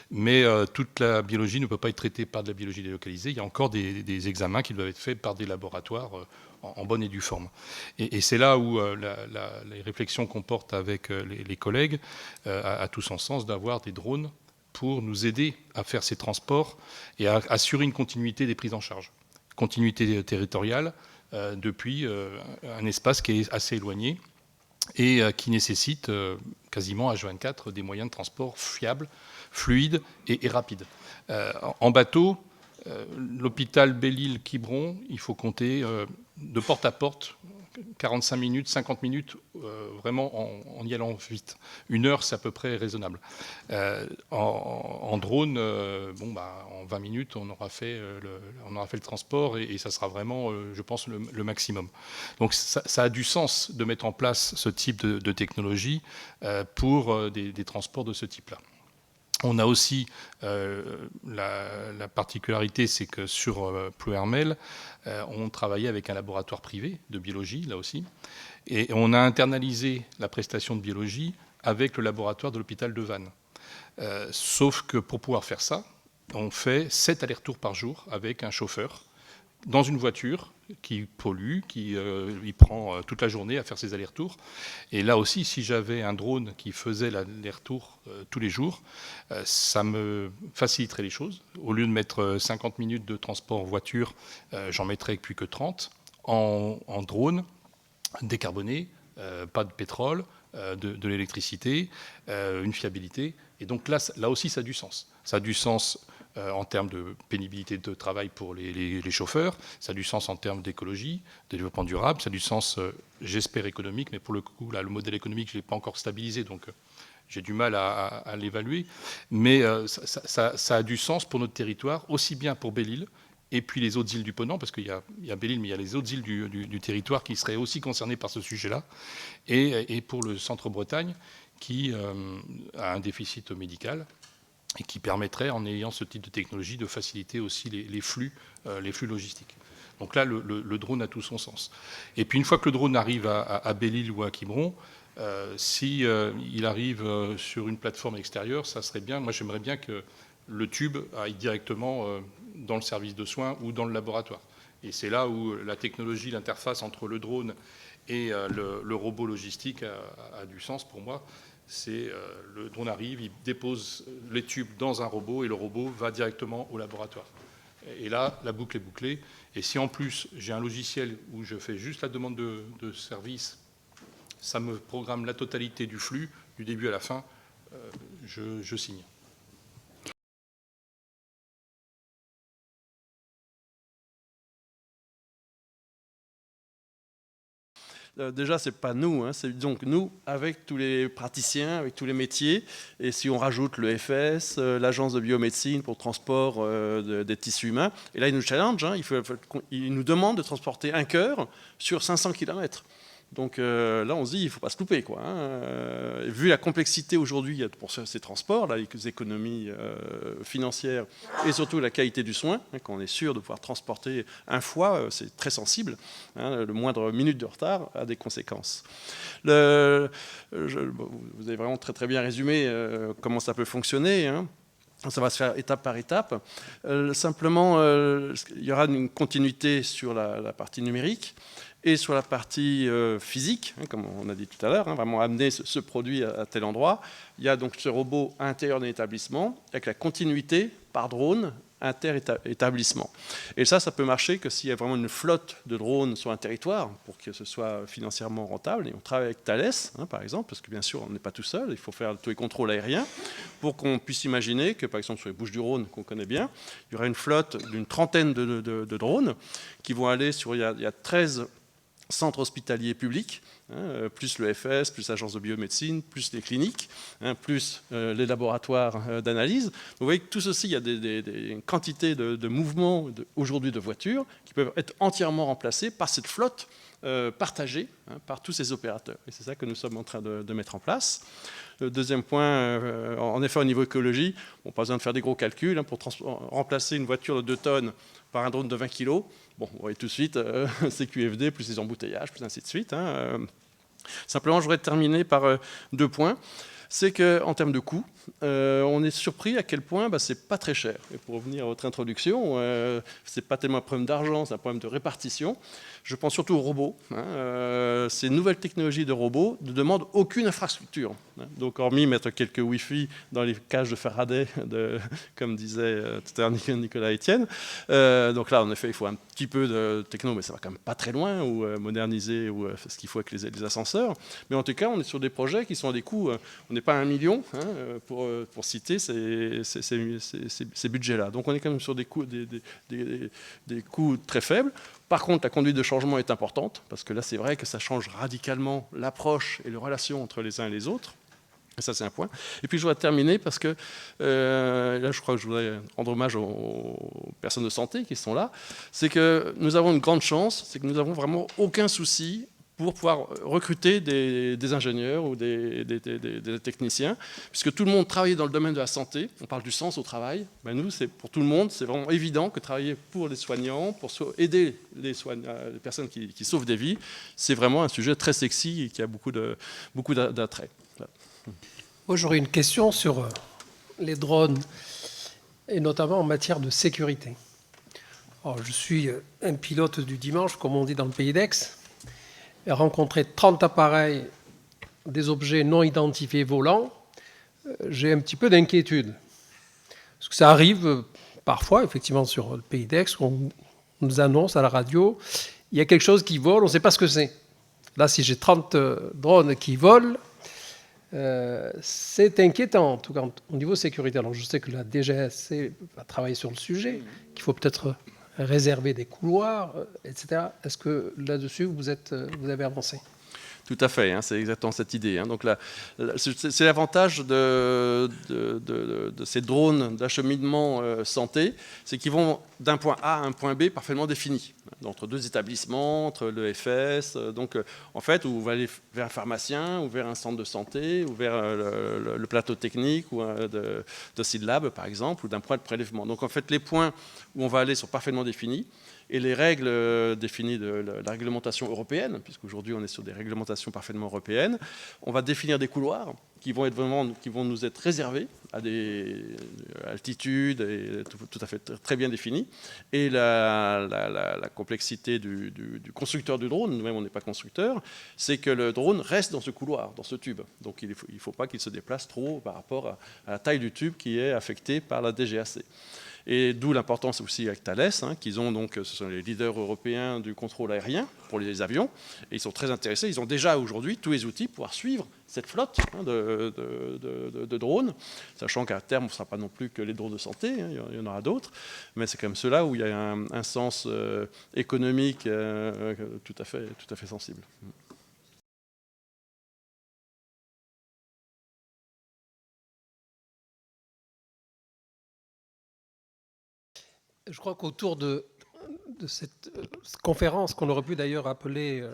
Speaker 7: Mais toute la biologie ne peut pas être traitée par de la biologie délocalisée. Il y a encore des examens qui doivent être faits par des laboratoires en bonne et due forme. Et c'est là où les réflexions qu'on porte avec les collègues a tout son sens d'avoir des drones pour nous aider à faire ces transports et à assurer une continuité des prises en charge. Continuité territoriale depuis un espace qui est assez éloigné et qui nécessite quasiment H24 des moyens de transport fiables, fluides et rapides. En bateau, l'hôpital Belle-Île-Quiberon, il faut compter de porte à porte 45 minutes, 50 minutes, vraiment en y allant vite. 1 heure, c'est à peu près raisonnable. En drone, en 20 minutes, on aura fait le transport et ça sera vraiment, je pense, le maximum. Donc ça a du sens de mettre en place ce type de technologie pour des transports de ce type-là. On a aussi la particularité, c'est que sur Ploërmel, on travaillait avec un laboratoire privé de biologie, là aussi, et on a internalisé la prestation de biologie avec le laboratoire de l'hôpital de Vannes. Sauf que pour pouvoir faire ça, on fait 7 allers-retours par jour avec un chauffeur dans une voiture qui pollue, il prend toute la journée à faire ses allers-retours. Et là aussi, si j'avais un drone qui faisait l'aller-retour tous les jours, ça me faciliterait les choses. Au lieu de mettre 50 minutes de transport en voiture, j'en mettrais plus que 30. En drone, décarboné, pas de pétrole, de l'électricité, une fiabilité. Et donc là aussi, ça a du sens. Ça a du sens en termes de pénibilité de travail pour les chauffeurs, ça a du sens en termes d'écologie, de développement durable, ça a du sens, j'espère, économique, mais pour le coup, là, le modèle économique, je ne l'ai pas encore stabilisé, donc j'ai du mal à l'évaluer. Mais ça a du sens pour notre territoire, aussi bien pour Belle-Île, et puis les autres îles du Ponant, parce qu'il y a Belle-Île, mais il y a les autres îles du territoire qui seraient aussi concernées par ce sujet-là, et pour le centre-Bretagne, qui a un déficit médical, et qui permettrait, en ayant ce type de technologie, de faciliter aussi les flux logistiques. Donc là, le drone a tout son sens. Et puis une fois que le drone arrive à Belle-Île ou à Quiberon, si il arrive sur une plateforme extérieure, ça serait bien. Moi, j'aimerais bien que le tube aille directement dans le service de soins ou dans le laboratoire. Et c'est là où la technologie, l'interface entre le drone et le robot logistique a du sens pour moi. C'est le drone arrive, il dépose les tubes dans un robot et le robot va directement au laboratoire. Et là, la boucle est bouclée. Et si en plus j'ai un logiciel où je fais juste la demande de service, ça me programme la totalité du flux, du début à la fin, je signe.
Speaker 5: Déjà, ce n'est pas nous, hein, c'est donc nous avec tous les praticiens, avec tous les métiers. Et si on rajoute le FS, l'agence de biomédecine pour le transport des tissus humains, et là, il nous challenge, hein, il nous demande de transporter un cœur sur 500 km. Donc là, on se dit, il ne faut pas se louper, quoi, hein. Vu la complexité aujourd'hui pour ces transports, là, les économies financières et surtout la qualité du soin, hein, quand on est sûr de pouvoir transporter un foie, c'est très sensible, hein, le moindre minute de retard a des conséquences. Vous avez vraiment très très bien résumé comment ça peut fonctionner, hein. Ça va se faire étape par étape. Simplement, il y aura une continuité sur la partie numérique et sur la partie physique, hein, comme on a dit tout à l'heure, hein, vraiment amener ce produit à tel endroit. Il y a donc ce robot à l'intérieur d'un établissement avec la continuité par drone inter-établissement. Et ça peut marcher que s'il y a vraiment une flotte de drones sur un territoire pour que ce soit financièrement rentable. Et on travaille avec Thales, hein, par exemple, parce que bien sûr, on n'est pas tout seul, il faut faire tous les contrôles aériens pour qu'on puisse imaginer que, par exemple, sur les Bouches-du-Rhône, qu'on connaît bien, il y aura une flotte d'une trentaine de drones qui vont aller sur, il y a 13 centres hospitaliers publics, hein, plus le FS, plus l'agence de biomédecine, plus les cliniques, hein, plus les laboratoires d'analyse. Vous voyez que tout ceci, il y a une quantité de mouvements aujourd'hui de voitures qui peuvent être entièrement remplacés par cette flotte partagée, hein, par tous ces opérateurs. Et c'est ça que nous sommes en train de mettre en place. Le deuxième point, en effet, au niveau écologie, on n'a pas besoin de faire des gros calculs, hein, pour remplacer une voiture de 2 tonnes par un drone de 20 kg. Bon, vous voyez tout de suite, c'est QFD, plus les embouteillages, plus ainsi de suite, hein. Simplement, je voudrais terminer par 2 points. C'est qu'en termes de coût, on est surpris à quel point c'est pas très cher. Et pour revenir à votre introduction, c'est pas tellement un problème d'argent, c'est un problème de répartition. Je pense surtout aux robots, hein. Ces nouvelles technologies de robots ne demandent aucune infrastructure, hein. Donc, hormis mettre quelques Wi-Fi dans les cages de Faraday, comme disait tout à l'heure Nicolas Etienne. Donc là, en effet, il faut un petit peu de techno, mais ça va quand même pas très loin, ou moderniser ou ce qu'il faut avec les ascenseurs. Mais en tout cas, on est sur des projets qui sont à des coûts, on n'est pas à 1 million, hein, pour citer ces budgets-là. Donc on est quand même sur des coûts très faibles. Par contre, la conduite de changement est importante, parce que là, c'est vrai que ça change radicalement l'approche et les relations entre les uns et les autres. Et ça, c'est un point. Et puis, je voudrais terminer parce que, là, je crois que je voudrais rendre hommage aux personnes de santé qui sont là. C'est que nous avons une grande chance, c'est que nous n'avons vraiment aucun souci pour pouvoir recruter des ingénieurs ou des techniciens, puisque tout le monde travaille dans le domaine de la santé. On parle du sens au travail. Ben nous, pour tout le monde, c'est vraiment évident que travailler pour les soignants, pour aider les personnes qui sauvent des vies, c'est vraiment un sujet très sexy et qui a beaucoup d'attrait. Voilà.
Speaker 1: Moi, j'aurais une question sur les drones, et notamment en matière de sécurité. Alors, je suis un pilote du dimanche, comme on dit dans le pays d'Aix, et rencontrer 30 appareils, des objets non identifiés volants, j'ai un petit peu d'inquiétude. Parce que ça arrive parfois, effectivement, sur le pays d'Aix, on nous annonce à la radio, il y a quelque chose qui vole, on ne sait pas ce que c'est. Là, si j'ai 30 drones qui volent, c'est inquiétant, en tout cas au niveau sécurité. Alors je sais que la DGSC va travailler sur le sujet, qu'il faut peut-être réserver des couloirs, etc. Est-ce que là-dessus, vous avez avancé ?
Speaker 5: Tout à fait, hein, c'est exactement cette idée. Hein. Donc c'est l'avantage de ces drones d'acheminement santé, c'est qu'ils vont d'un point A à un point B parfaitement défini, entre deux établissements, entre l'EFS. Donc en fait, vous allez vers un pharmacien, ou vers un centre de santé, ou vers le plateau technique, ou de SIDLab par exemple, ou d'un point de prélèvement. Donc en fait, les points où on va aller sont parfaitement définis. Et les règles définies de la réglementation européenne, puisqu'aujourd'hui on est sur des réglementations parfaitement européennes, on va définir des couloirs qui vont nous être réservés à des altitudes et tout à fait très bien définis. Et la complexité du constructeur du drone, nous-mêmes on n'est pas constructeur, c'est que le drone reste dans ce couloir, dans ce tube. Donc il ne faut pas qu'il se déplace trop par rapport à la taille du tube qui est affectée par la DGAC. Et d'où l'importance aussi avec Thales, qu'ils ont donc, ce sont les leaders européens du contrôle aérien pour les avions, et ils sont très intéressés. Ils ont déjà aujourd'hui tous les outils pour pouvoir suivre cette flotte de drones, sachant qu'à terme, on ne sera pas non plus que les drones de santé, il y en aura d'autres, mais c'est quand même ceux-là où il y a un sens économique tout à fait sensible.
Speaker 1: Je crois qu'autour de cette conférence, qu'on aurait pu d'ailleurs appeler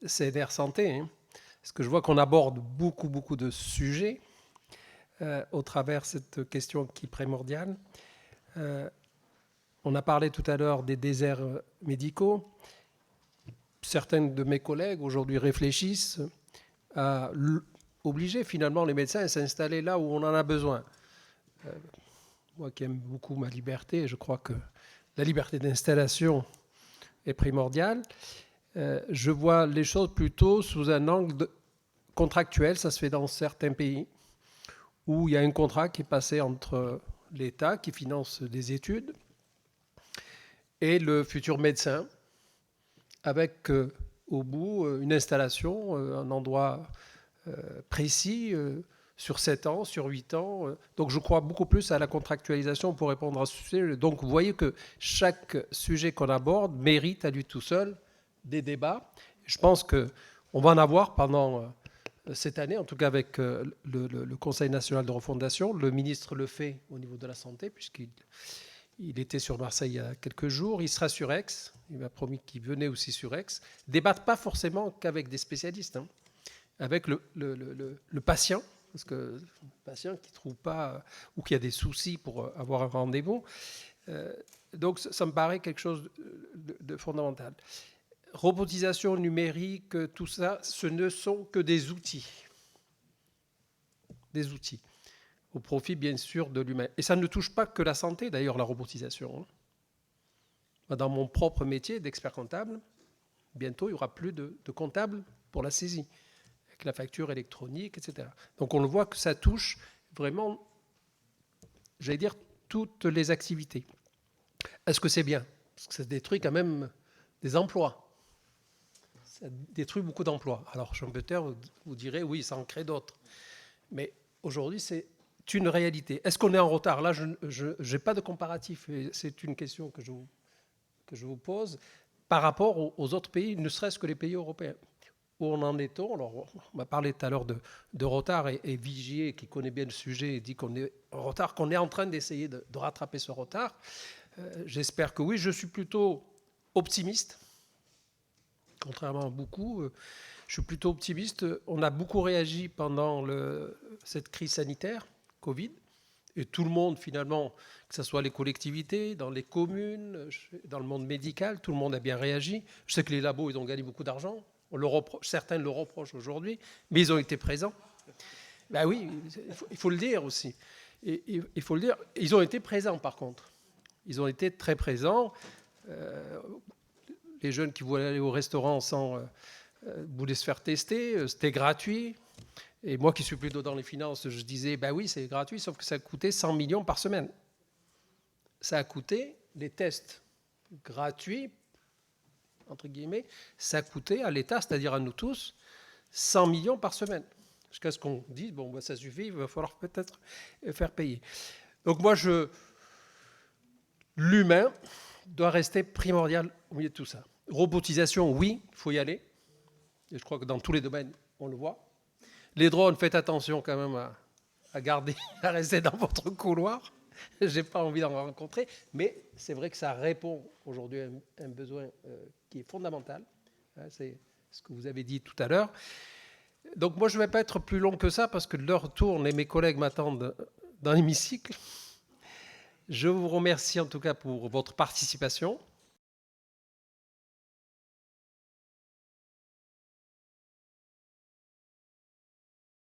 Speaker 1: CNR Santé, hein, parce que je vois qu'on aborde beaucoup de sujets au travers de cette question qui est primordiale. On a parlé tout à l'heure des déserts médicaux. Certains de mes collègues aujourd'hui réfléchissent à obliger finalement les médecins à s'installer là où on en a besoin. Moi qui aime beaucoup ma liberté, je crois que la liberté d'installation est primordiale. Je vois les choses plutôt sous un angle contractuel. Ça se fait dans certains pays où il y a un contrat qui est passé entre l'État qui finance des études et le futur médecin, avec au bout une installation, un endroit précis, sur 7 ans, sur 8 ans. Donc je crois beaucoup plus à la contractualisation pour répondre à ce sujet. Donc vous voyez que chaque sujet qu'on aborde mérite à lui tout seul des débats. Je pense qu'on va en avoir pendant cette année, en tout cas avec le Conseil national de refondation. Le ministre le fait au niveau de la santé, puisqu'il était sur Marseille il y a quelques jours. Il sera sur Aix. Il m'a promis qu'il venait aussi sur Aix. Débattre pas forcément qu'avec des spécialistes, hein, avec le patient. Parce que le patient qui ne trouve pas ou qui a des soucis pour avoir un rendez-vous. Donc ça me paraît quelque chose de fondamental. Robotisation numérique, tout ça, ce ne sont que des outils. Des outils. Au profit, bien sûr, de l'humain. Et ça ne touche pas que la santé, d'ailleurs, la robotisation. Dans mon propre métier d'expert comptable, bientôt, il n'y aura plus de comptable pour la saisie, avec la facture électronique, etc. Donc on le voit que ça touche vraiment, j'allais dire, toutes les activités. Est-ce que c'est bien ? Parce que ça détruit quand même des emplois. Ça détruit beaucoup d'emplois. Alors Schumpeter vous dirait, oui, ça en crée d'autres. Mais aujourd'hui, c'est C'est une réalité. Est-ce qu'on est en retard? Là, je n'ai pas de comparatif. C'est une question que je vous pose par rapport aux autres pays, ne serait-ce que les pays européens. Où on en est-on? Alors, on m'a parlé tout à l'heure de retard, et Vigier, qui connaît bien le sujet, dit qu'on est en retard, qu'on est en train d'essayer de rattraper ce retard. J'espère que oui. Je suis plutôt optimiste, contrairement à beaucoup. Je suis plutôt optimiste. On a beaucoup réagi pendant cette crise sanitaire, Covid, et tout le monde, finalement, que ce soit les collectivités, dans les communes, dans le monde médical, tout le monde a bien réagi. Je sais que les labos, ils ont gagné beaucoup d'argent. Certains le reprochent aujourd'hui, mais ils ont été présents. Ben oui, il faut le dire aussi. Et il faut le dire. Ils ont été présents, par contre. Ils ont été très présents. Les jeunes qui voulaient aller au restaurant voulaient se faire tester. C'était gratuit. Et moi qui suis plutôt dans les finances, je disais, ben oui, c'est gratuit, sauf que ça coûtait 100 millions par semaine. Ça a coûté, les tests gratuits, entre guillemets, ça coûtait à l'État, c'est-à-dire à nous tous, 100 millions par semaine. Jusqu'à ce qu'on dise, bon, ben, ça suffit, il va falloir peut-être faire payer. Donc moi, l'humain doit rester primordial au milieu de tout ça. Robotisation, oui, il faut y aller. Et je crois que dans tous les domaines, on le voit. Les drones, faites attention quand même à rester dans votre couloir. Je n'ai pas envie d'en rencontrer, mais c'est vrai que ça répond aujourd'hui à un besoin qui est fondamental. C'est ce que vous avez dit tout à l'heure. Donc moi, je ne vais pas être plus long que ça parce que l'heure tourne et mes collègues m'attendent dans l'hémicycle. Je vous remercie en tout cas pour votre participation.